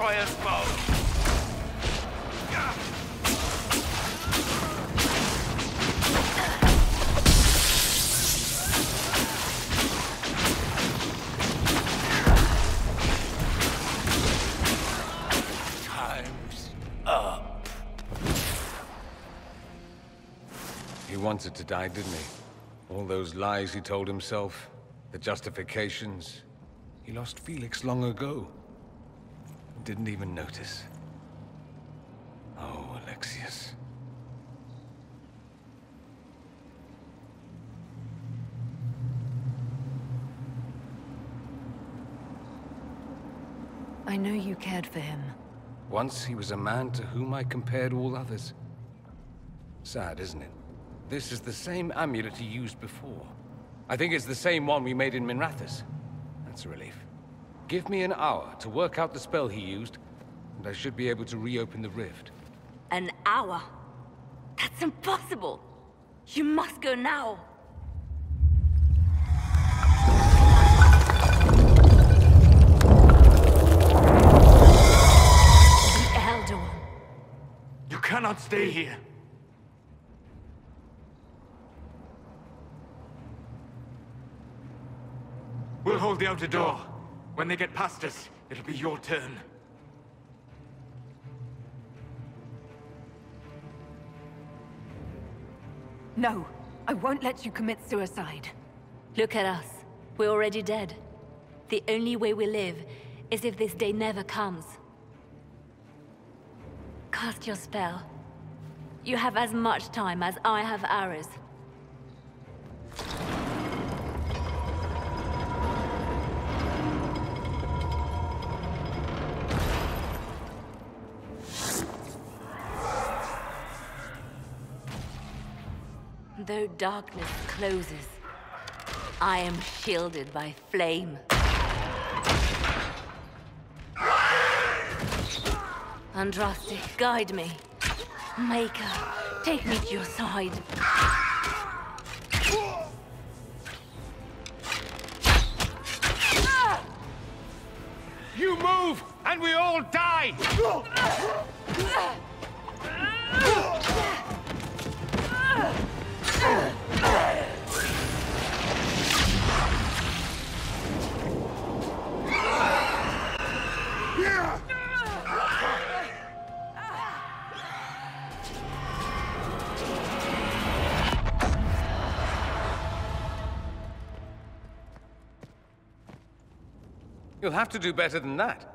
destroy us both! Time's up. He wanted to die, didn't he? All those lies he told himself, the justifications. He lost Felix long ago. Didn't even notice. Oh, Alexius. I know you cared for him. Once he was a man to whom I compared all others. Sad, isn't it? This is the same amulet he used before. I think it's the same one we made in Minrathous. That's a relief. Give me an hour to work out the spell he used, and I should be able to reopen the rift. An hour? That's impossible! You must go now! The Elder One. You cannot stay here. We'll hold the outer door. When they get past us, it'll be your turn. No, I won't let you commit suicide. Look at us. We're already dead. The only way we live is if this day never comes. Cast your spell. You have as much time as I have arrows. Though darkness closes, I am shielded by flame. Andraste, guide me. Maker, Take me to your side. You move, and we all die! You'll have to do better than that.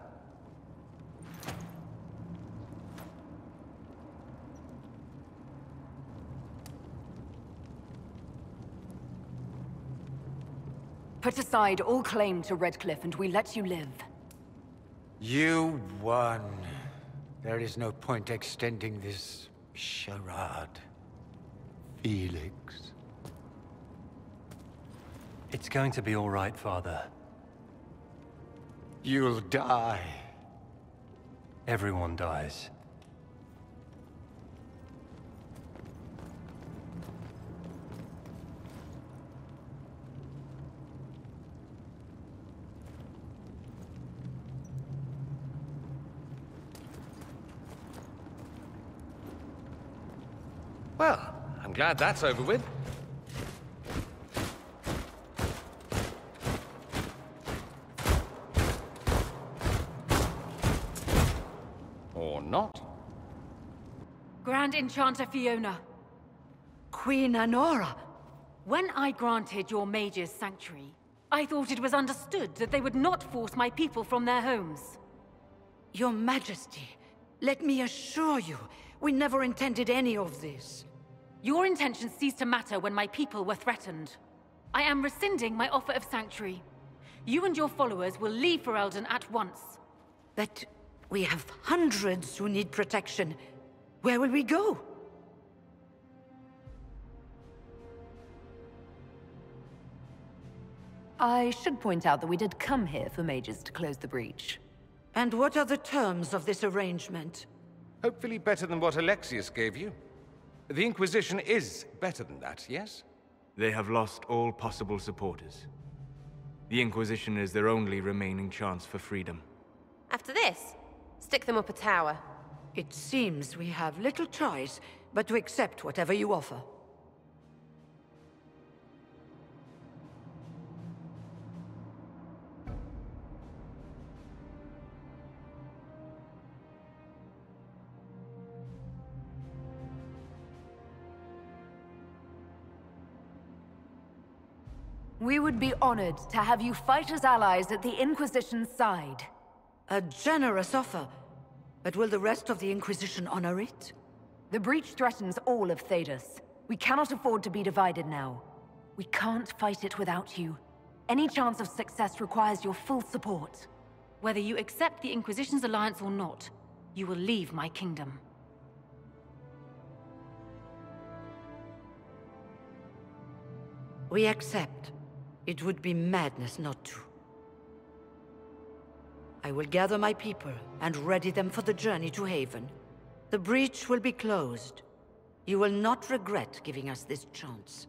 Put aside all claim to Redcliffe and we let you live. You won. There is no point extending this charade. Felix. It's going to be all right, Father. You'll die. Everyone dies. Well, I'm glad that's over with. Or not. Grand Enchanter Fiona. Queen Anora. When I granted your mages sanctuary, I thought it was understood that they would not force my people from their homes. Your Majesty, let me assure you, we never intended any of this. Your intentions ceased to matter when my people were threatened. I am rescinding my offer of sanctuary. You and your followers will leave Ferelden at once. But we have hundreds who need protection. Where will we go? I should point out that we did come here for mages to close the breach. And what are the terms of this arrangement? Hopefully better than what Alexius gave you. The Inquisition is better than that, yes? They have lost all possible supporters. The Inquisition is their only remaining chance for freedom. After this, stick them up a tower. It seems we have little choice but to accept whatever you offer. We would be honored to have you fight as allies at the Inquisition's side. A generous offer. But will the rest of the Inquisition honor it? The breach threatens all of Thedas. We cannot afford to be divided now. We can't fight it without you. Any chance of success requires your full support. Whether you accept the Inquisition's alliance or not, you will leave my kingdom. We accept. It would be madness not to. I will gather my people and ready them for the journey to Haven. The breach will be closed. You will not regret giving us this chance.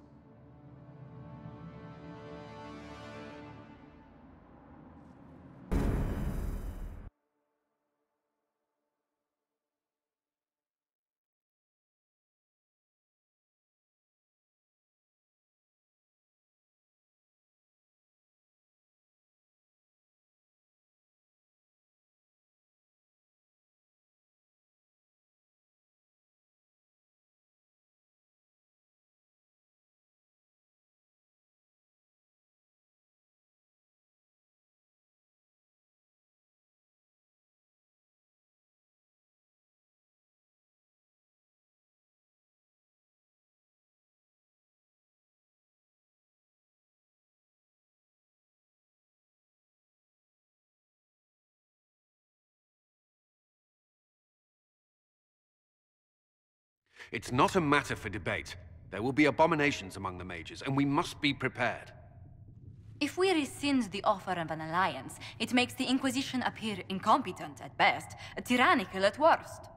It's not a matter for debate. There will be abominations among the mages, and we must be prepared. If we rescind the offer of an alliance, it makes the Inquisition appear incompetent at best, tyrannical at worst.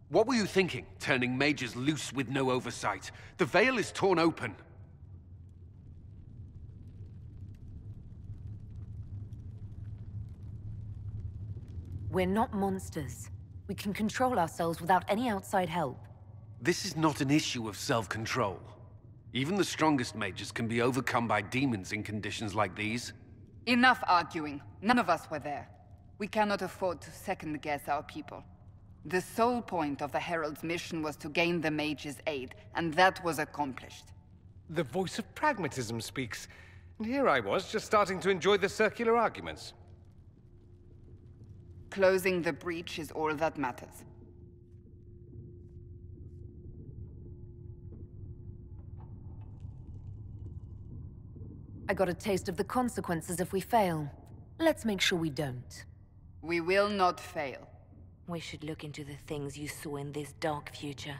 What were you thinking, turning mages loose with no oversight? The veil is torn open. We're not monsters. We can control ourselves without any outside help. This is not an issue of self-control. Even the strongest mages can be overcome by demons in conditions like these. Enough arguing. None of us were there. We cannot afford to second-guess our people. The sole point of the Herald's mission was to gain the mage's aid, and that was accomplished. The voice of pragmatism speaks. And here I was, just starting to enjoy the circular arguments. Closing the breach is all that matters. I got a taste of the consequences if we fail. Let's make sure we don't. We will not fail. We should look into the things you saw in this dark future.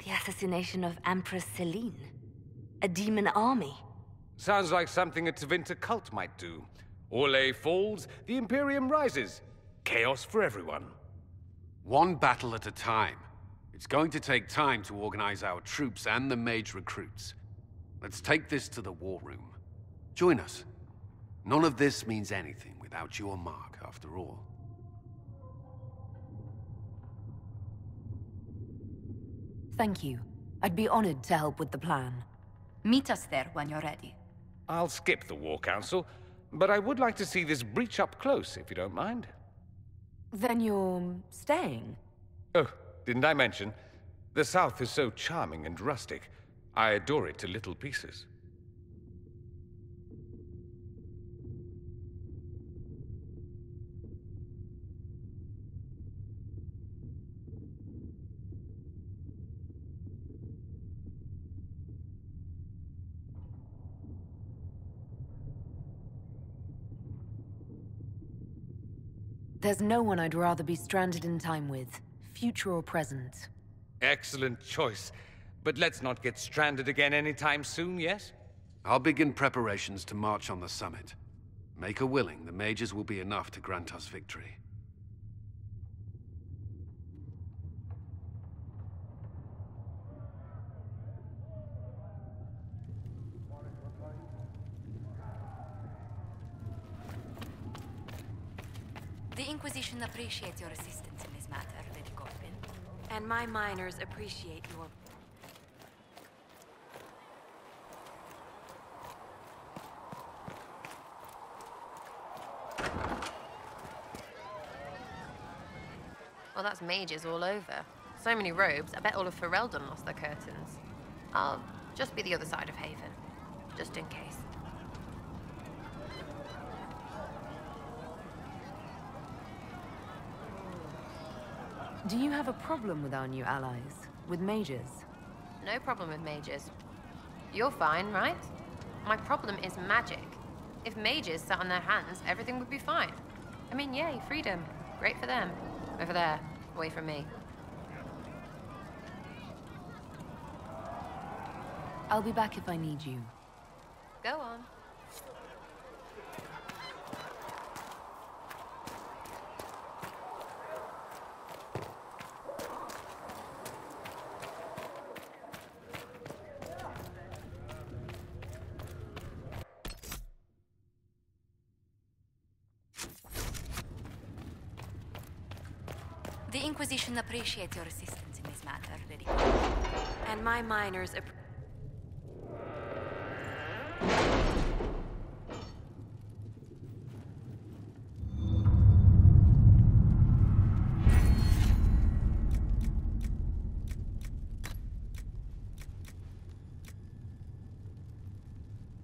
The assassination of Empress Celine. A demon army. Sounds like something a Tevinter cult might do. Orlais falls, the Imperium rises. Chaos for everyone. One battle at a time. It's going to take time to organize our troops and the mage recruits. Let's take this to the war room. Join us. None of this means anything without your mark, after all. Thank you. I'd be honored to help with the plan. Meet us there when you're ready. I'll skip the War Council, but I would like to see this breach up close, if you don't mind. Then you're staying? Oh, didn't I mention? The South is so charming and rustic. I adore it to little pieces. There's no one I'd rather be stranded in time with, future or present. Excellent choice. But let's not get stranded again anytime soon, yes? I'll begin preparations to march on the summit. Make a willing, the mages will be enough to grant us victory. The Inquisition appreciates your assistance in this matter, Lady Godwin. And my miners appreciate your... Well, that's mages all over. So many robes, I bet all of Ferelden lost their curtains. I'll just be the other side of Haven, just in case. Do you have a problem with our new allies? With mages? No problem with mages. You're fine, right? My problem is magic. If mages sat on their hands, everything would be fine. I mean, yay, freedom. Great for them. Over there, away from me. I'll be back if I need you. Go on. The Inquisition appreciates your assistance in this matter, Lady. And my miners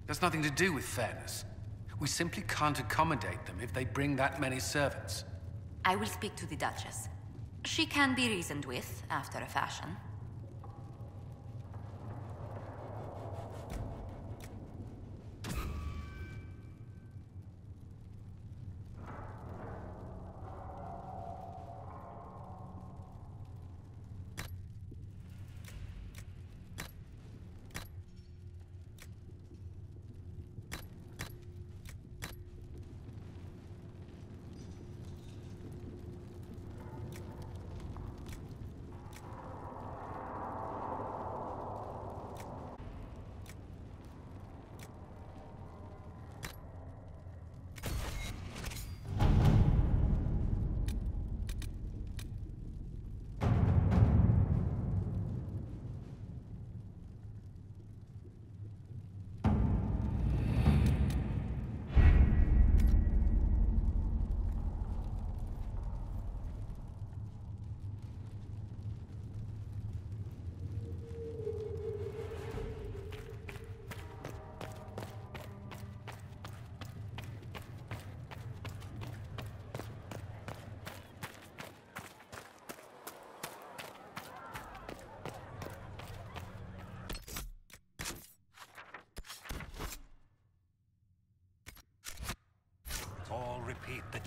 That's nothing to do with fairness. We simply can't accommodate them if they bring that many servants. I will speak to the Duchess. She can be reasoned with, after a fashion.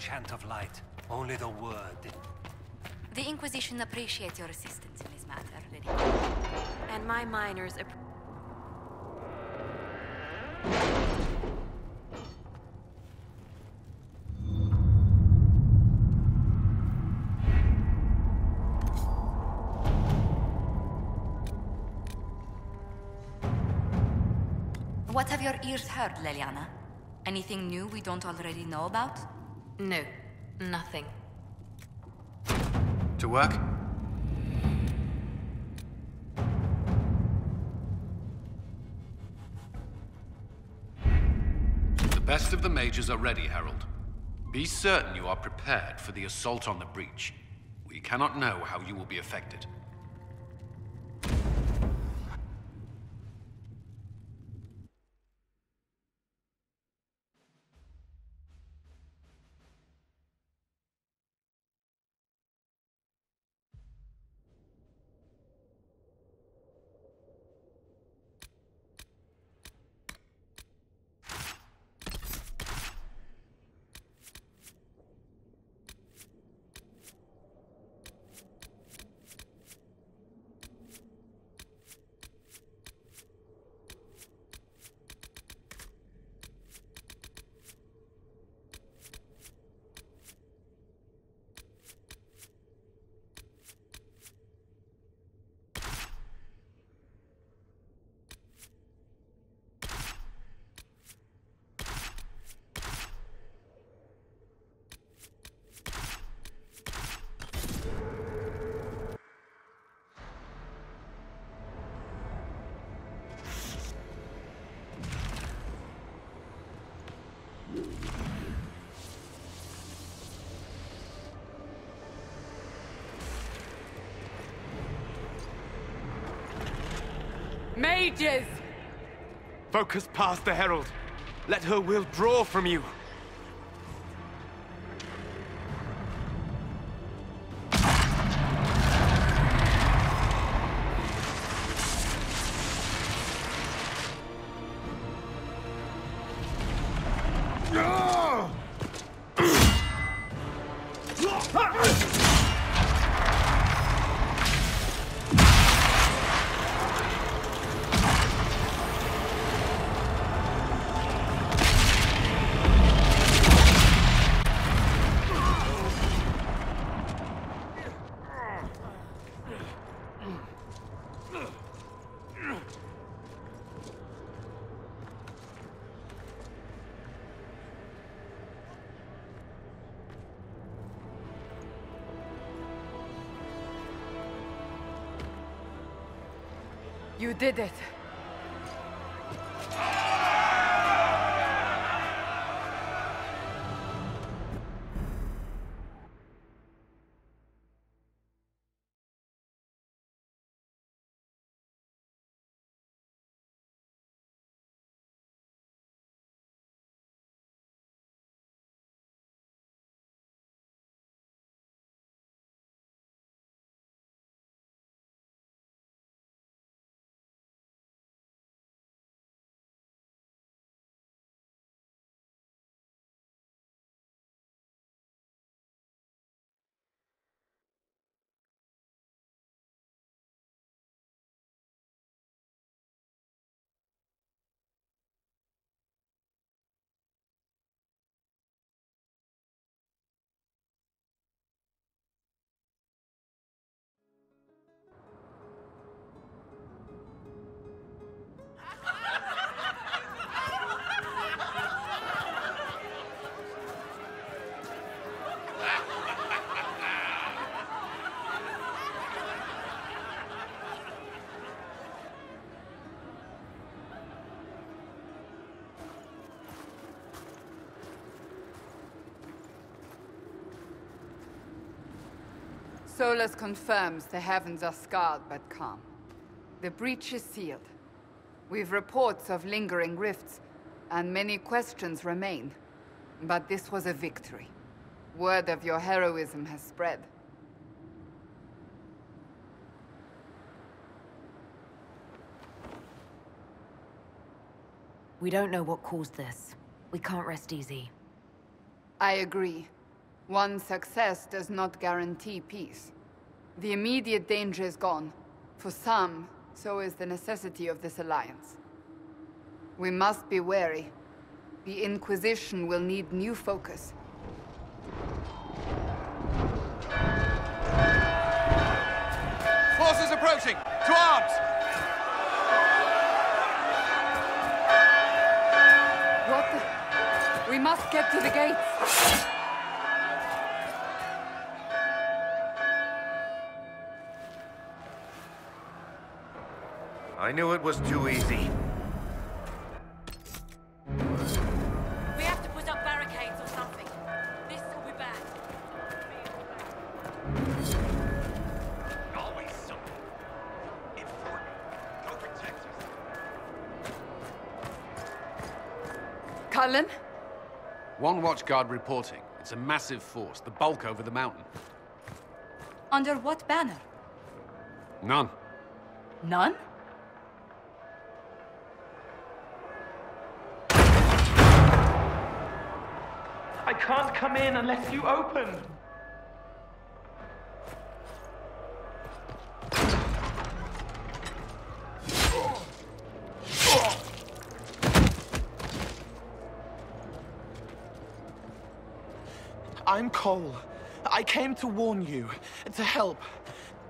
chant of light, only the word. The Inquisition appreciates your assistance in this matter, Lady. And my miners What have your ears heard, Leliana? Anything new we don't already know about? No, nothing. To work? The best of the mages are ready, Herald. Be certain you are prepared for the assault on the breach. We cannot know how you will be affected. Mages! Focus past the Herald. Let her will draw from you. You did it. Solus confirms the heavens are scarred but calm. The breach is sealed. We've reports of lingering rifts, and many questions remain. But this was a victory. Word of your heroism has spread. We don't know what caused this. We can't rest easy. I agree. One success does not guarantee peace. The immediate danger is gone. For some, so is the necessity of this alliance. We must be wary. The Inquisition will need new focus. Forces approaching! To arms! What the... We must get to the gates! I knew it was too easy. We have to put up barricades or something. This will be bad. Always something. Inform me. Go protect us. Cullen? One watchguard reporting. It's a massive force, the bulk over the mountain. Under what banner? None. None? I can't come in unless you open. I'm Cole. I came to warn you, to help.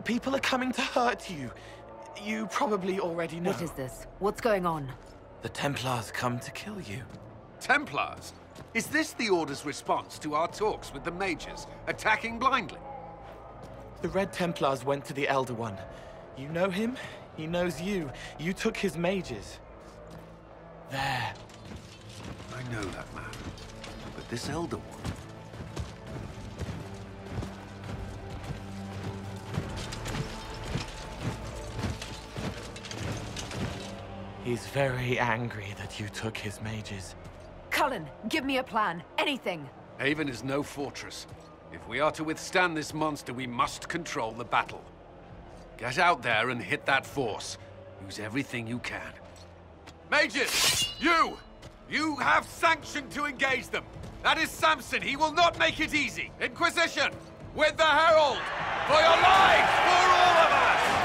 People are coming to hurt you. You probably already know. What is this? What's going on? The Templars come to kill you. Templars? Is this the Order's response to our talks with the mages, attacking blindly? The Red Templars went to the Elder One. You know him, he knows you. You took his mages. There. I know that man. But this Elder One... He's very angry that you took his mages. Cullen, give me a plan. Anything. Haven is no fortress. If we are to withstand this monster, we must control the battle. Get out there and hit that force. Use everything you can. Mages! You! You have sanction to engage them! That is Samson! He will not make it easy! Inquisition! With the Herald! For your lives! For all of us!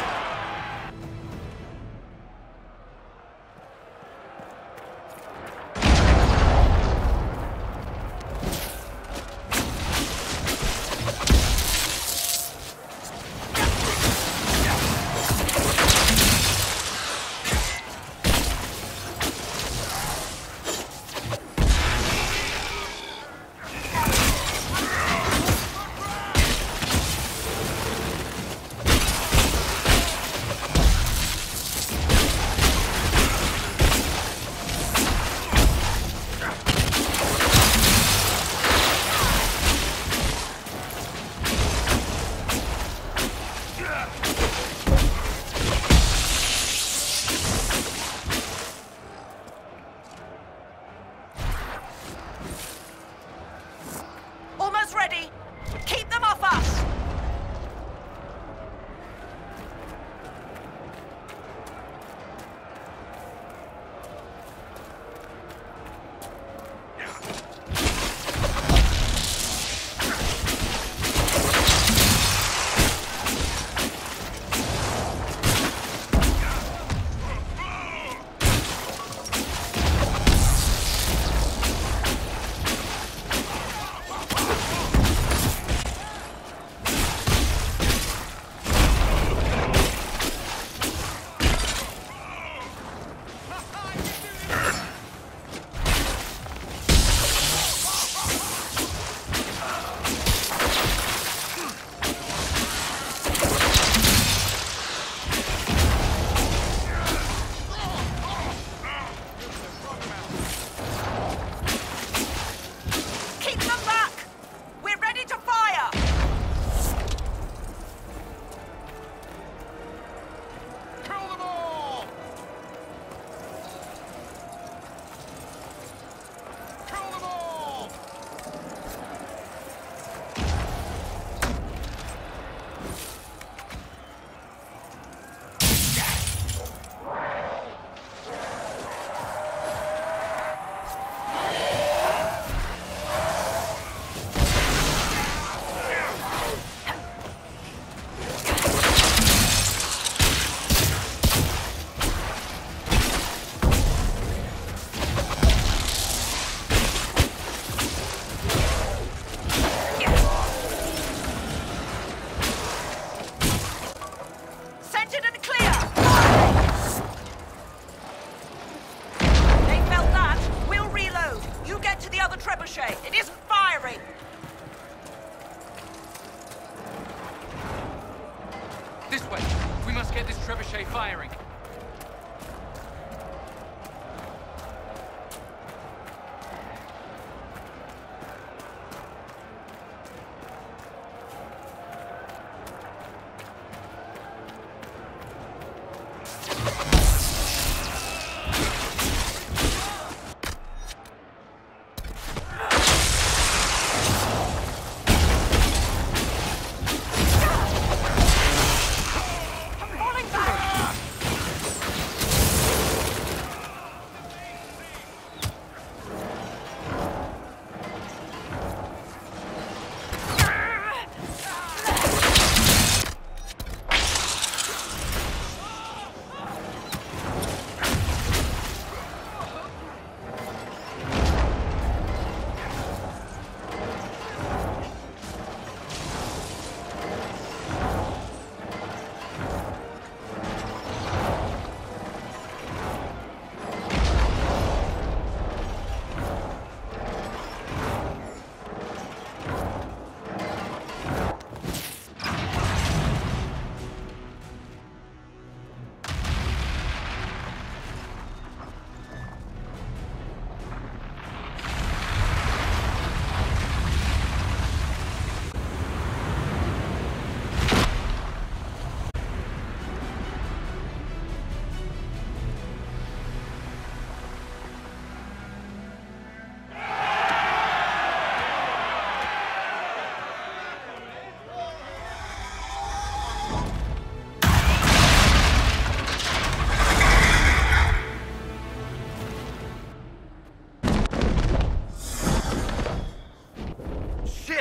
It isn't firing! This way! We must get this trebuchet firing.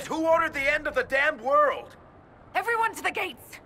Who ordered the end of the damned world? Everyone to the gates!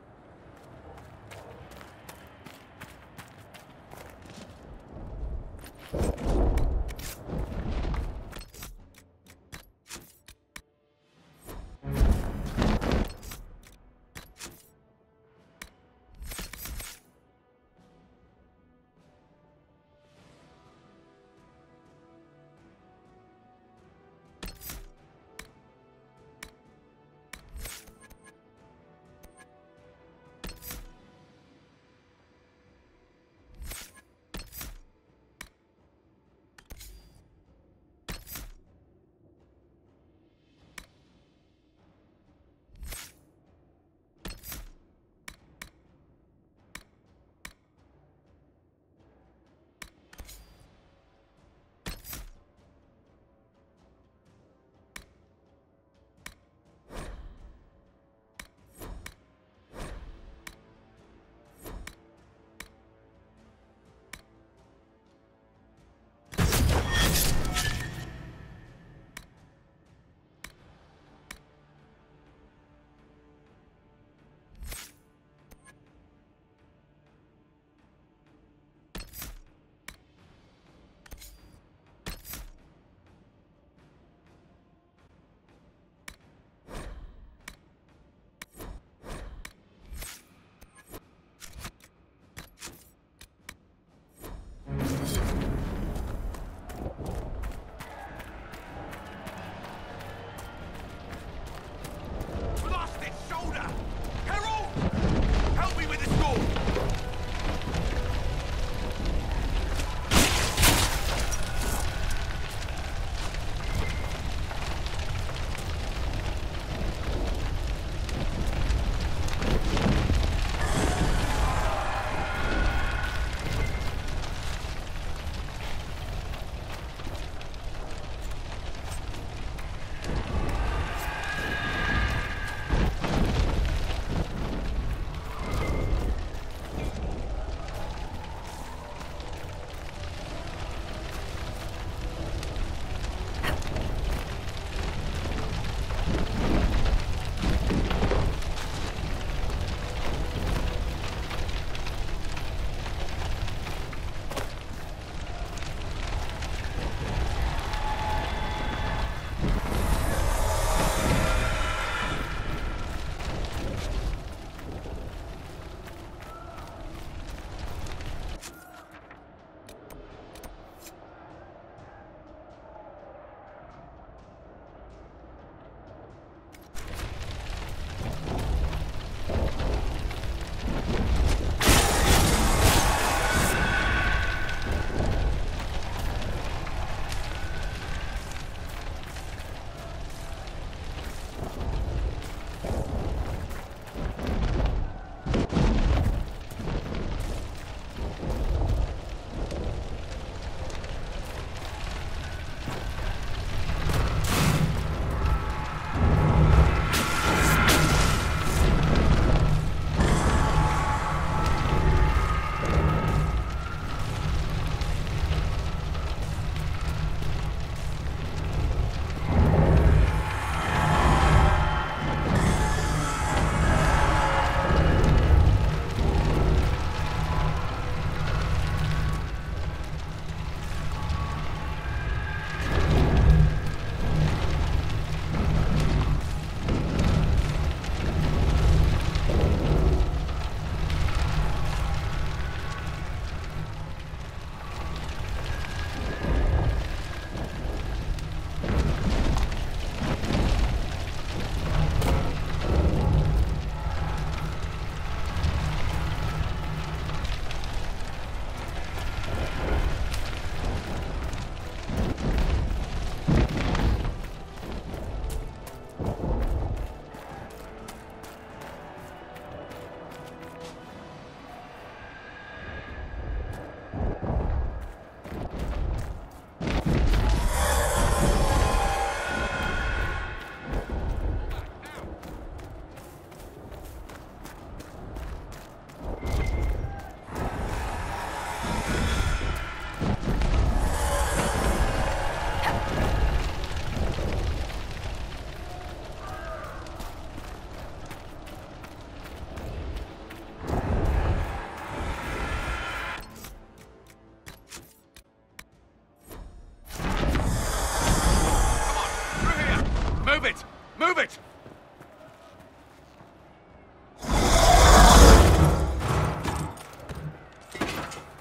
Move it! Move it!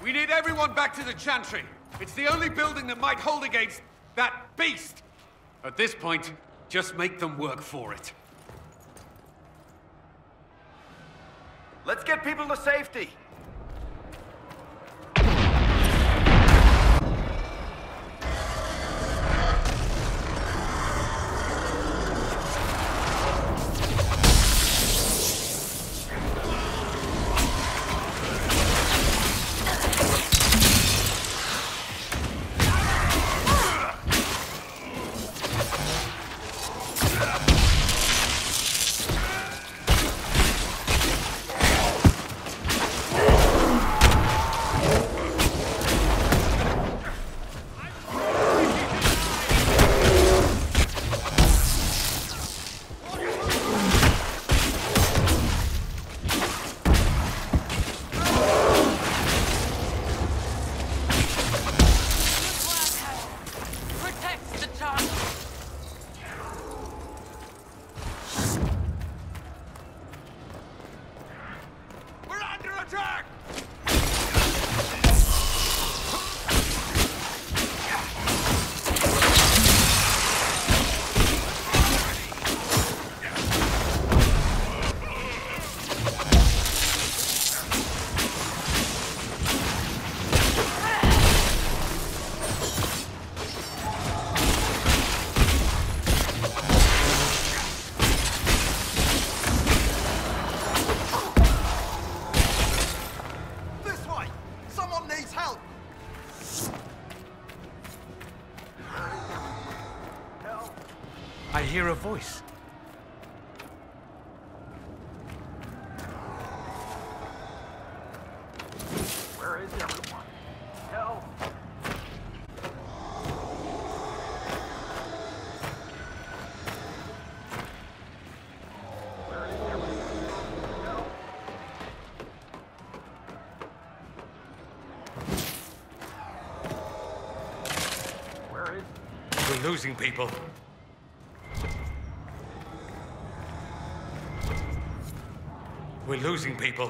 We need everyone back to the Chantry. It's the only building that might hold against that beast. At this point, just make them work for it. Let's get people to safety. I hear a voice. Where is everyone? Help! Where is everyone? Help! Where is... We're losing people. We're losing people.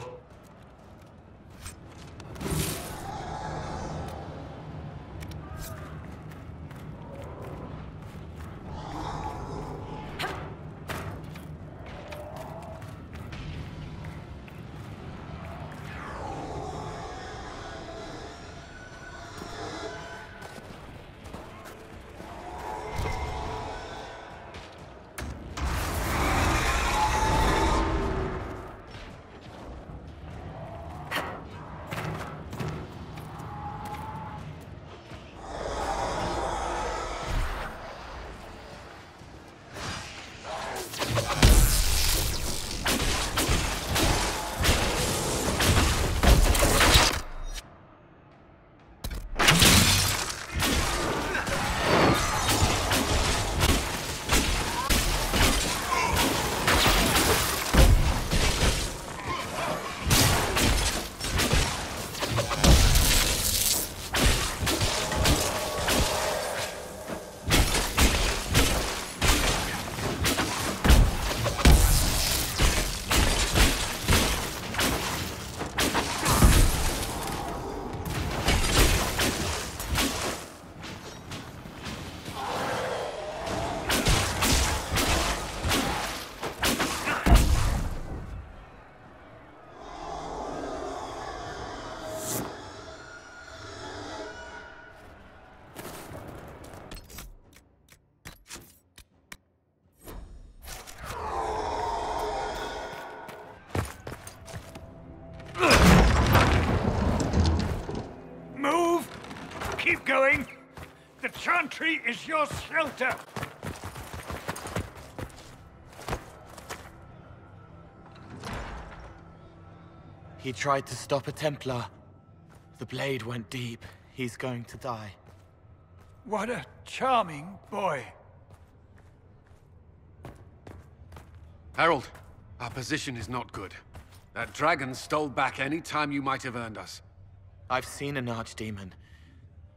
Keep going. The Chantry is your shelter. He tried to stop a Templar. The blade went deep. He's going to die. What a charming boy. Harold, our position is not good. That dragon stole back any time you might have earned us. I've seen an archdemon.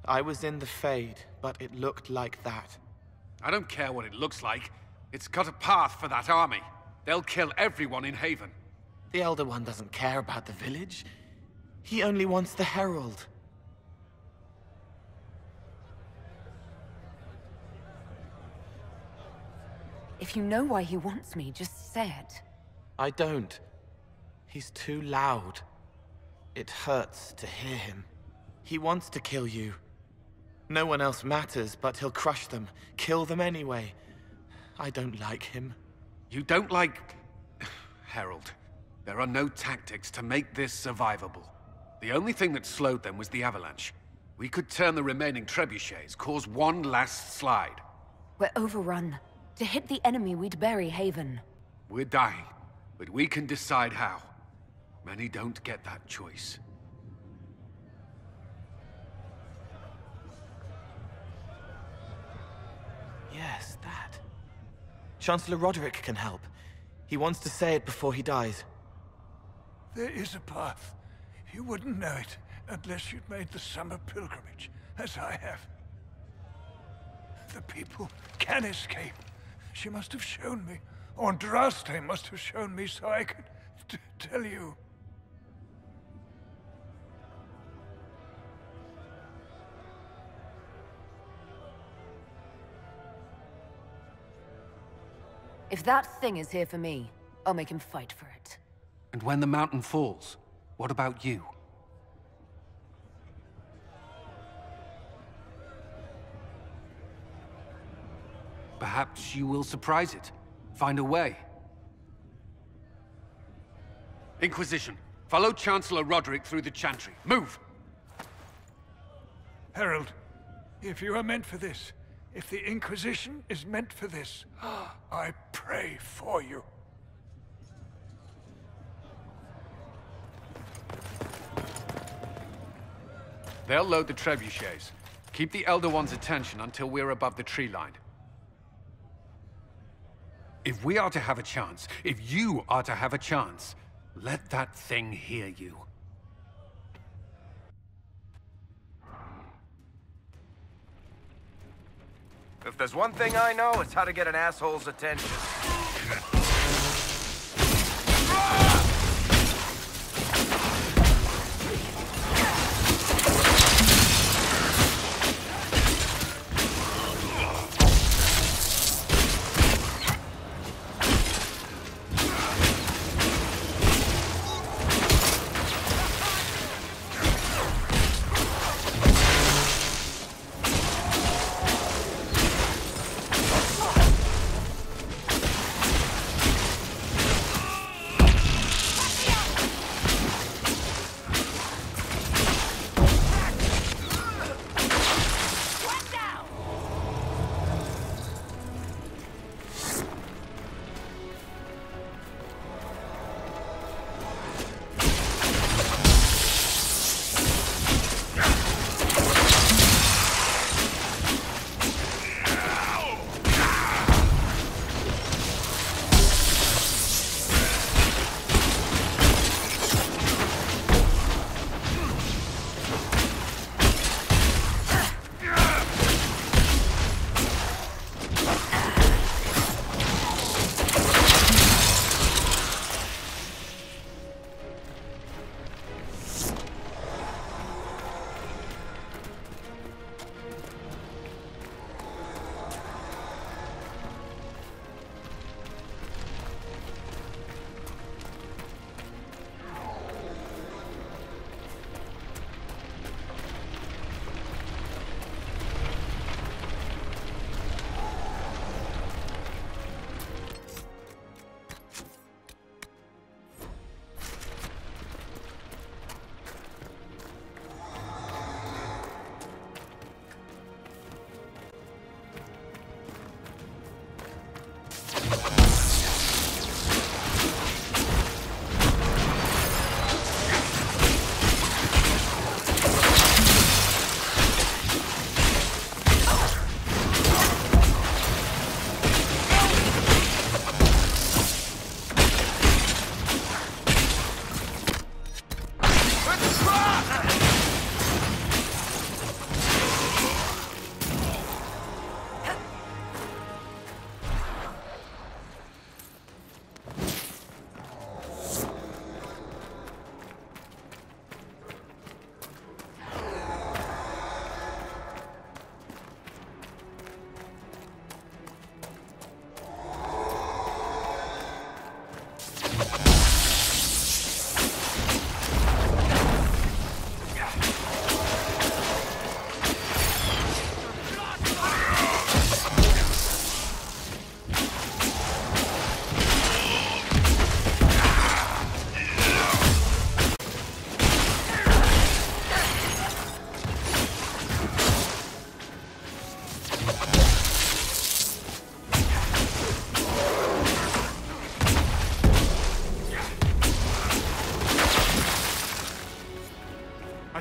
I was in the Fade, but it looked like that. I don't care what it looks like. It's got a path for that army. They'll kill everyone in Haven. The Elder One doesn't care about the village. He only wants the Herald. If you know why he wants me, just say it. I don't. He's too loud. It hurts to hear him. He wants to kill you. No one else matters, but he'll crush them, kill them anyway. I don't like him. You don't like... Herald. There are no tactics to make this survivable. The only thing that slowed them was the avalanche. We could turn the remaining trebuchets, cause one last slide. We're overrun. To hit the enemy, we'd bury Haven. We're dying, but we can decide how. Many don't get that choice. Yes, that. Chancellor Roderick can help. He wants to say it before he dies. There is a path. You wouldn't know it unless you'd made the summer pilgrimage, as I have. The people can escape. She must have shown me. Andraste must have shown me so I could tell you. If that thing is here for me, I'll make him fight for it. And when the mountain falls, what about you? Perhaps you will surprise it. Find a way. Inquisition, follow Chancellor Roderick through the Chantry. Move! Herald, if you are meant for this, if the Inquisition is meant for this, I pray for you. They'll load the trebuchets. Keep the Elder One's attention until we're above the tree line. If we are to have a chance, if you are to have a chance, let that thing hear you. If there's one thing I know, it's how to get an asshole's attention.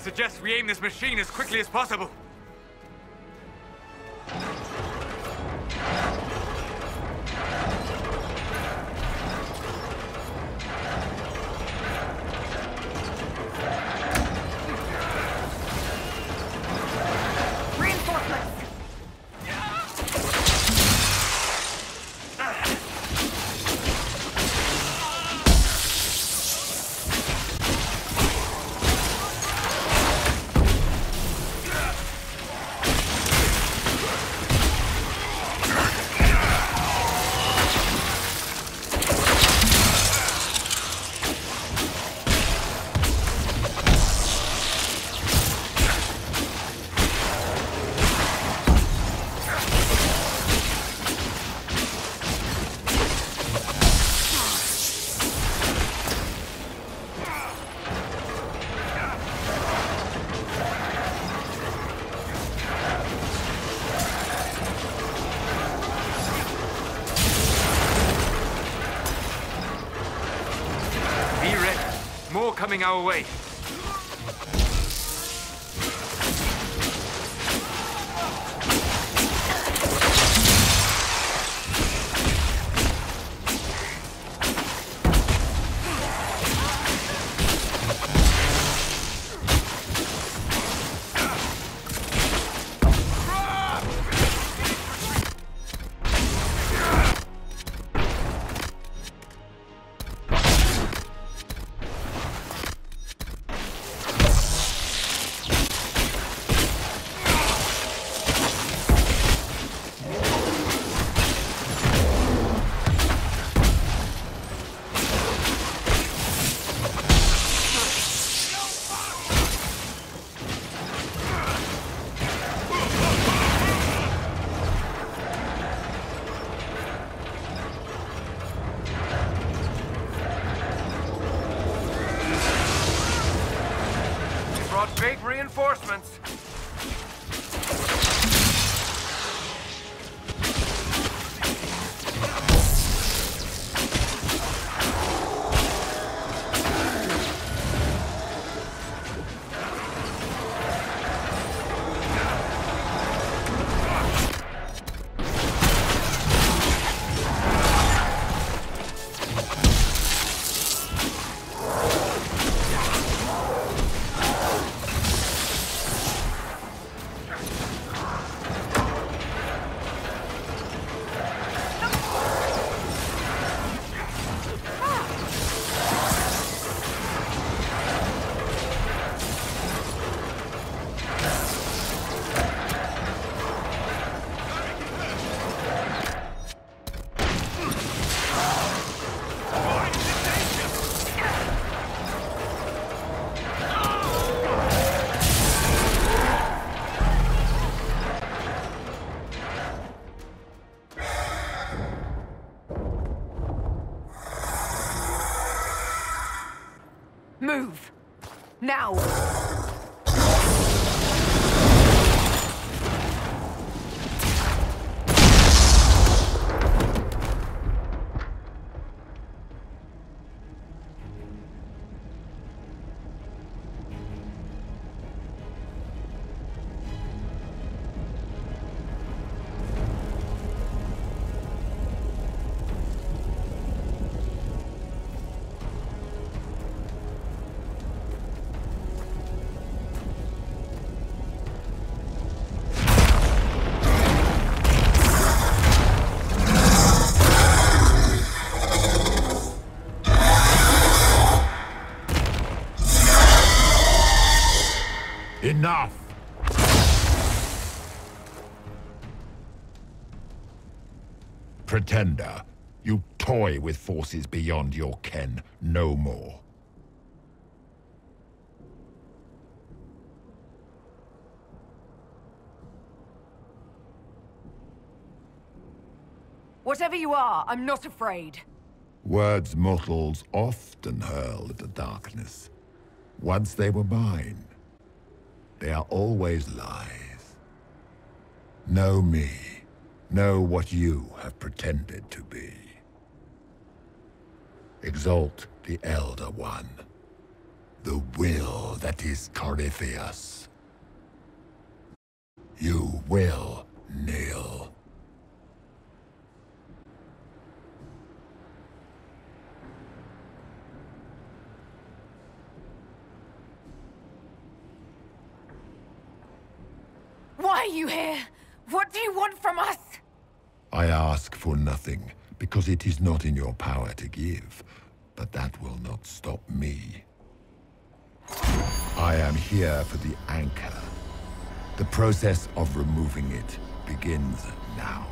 suggest we aim this machine as quickly as possible. More coming our way. Big reinforcements. Move! Now! Enough! Pretender, you toy with forces beyond your ken no more. Whatever you are, I'm not afraid. Words mortals often hurl at the darkness. Once they were mine, they are always lies. Know me. Know what you have pretended to be. Exalt the Elder One. The will that is Corypheus. You will kneel. Why are you here? What do you want from us? I ask for nothing, because it is not in your power to give. But that will not stop me. I am here for the anchor. The process of removing it begins now.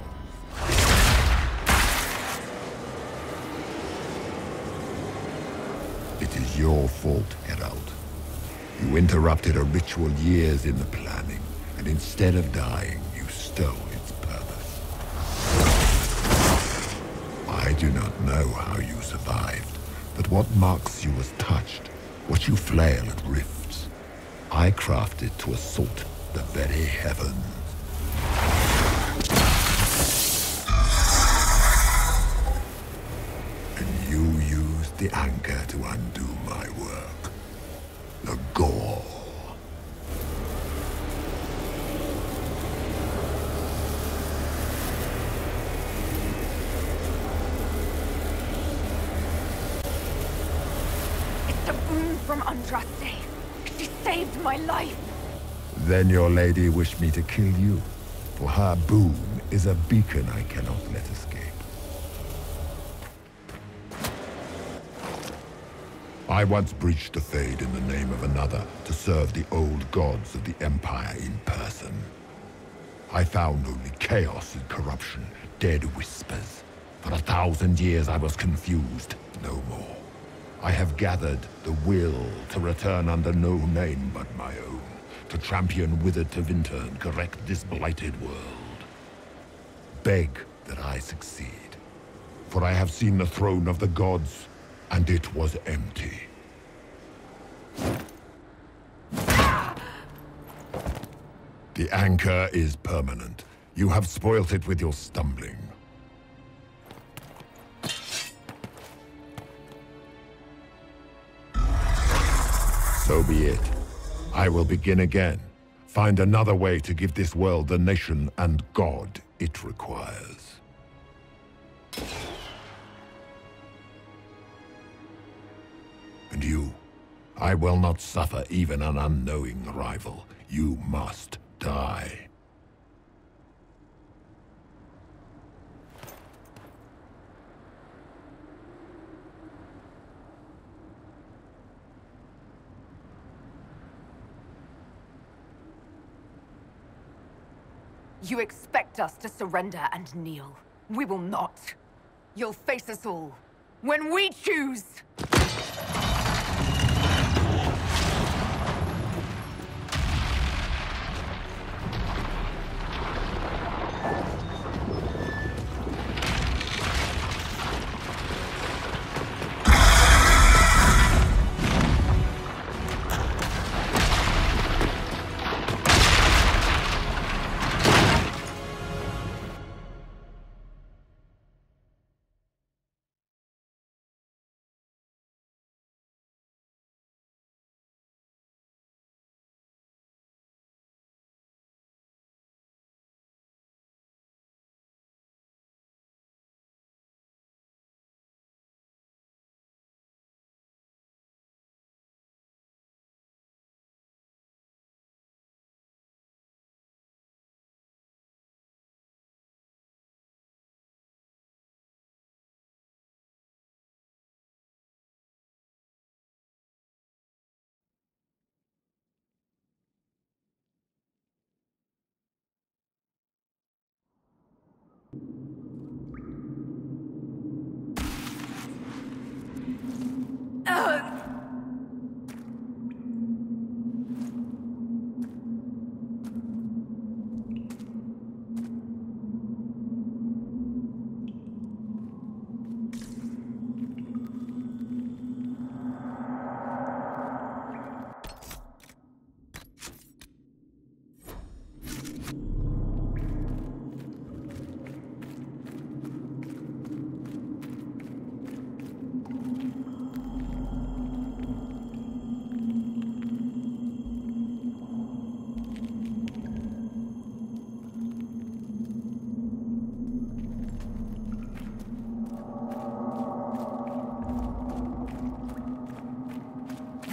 It is your fault, Herald. You interrupted a ritual years in the planning, and instead of dying, you stole its purpose. I do not know how you survived, but what marks you as touched, what you flail at rifts, I crafted to assault the very heavens. And you used the anchor to undo my work. The gall. It's a boon from Andraste. She saved my life. Then your lady wished me to kill you, for her boon is a beacon I cannot let escape. I once breached the Fade in the name of another to serve the old gods of the Empire in person. I found only chaos and corruption, dead whispers. For 1,000 years I was confused, no more. I have gathered the will to return under no name but my own, to champion withered Tevinter and correct this blighted world. Beg that I succeed, for I have seen the throne of the gods, and it was empty. The anchor is permanent. You have spoilt it with your stumbling. So be it. I will begin again. Find another way to give this world the nation and God it requires. And you, I will not suffer even an unknowing rival. You must die. You expect us to surrender and kneel. We will not. You'll face us all. When we choose!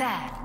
There.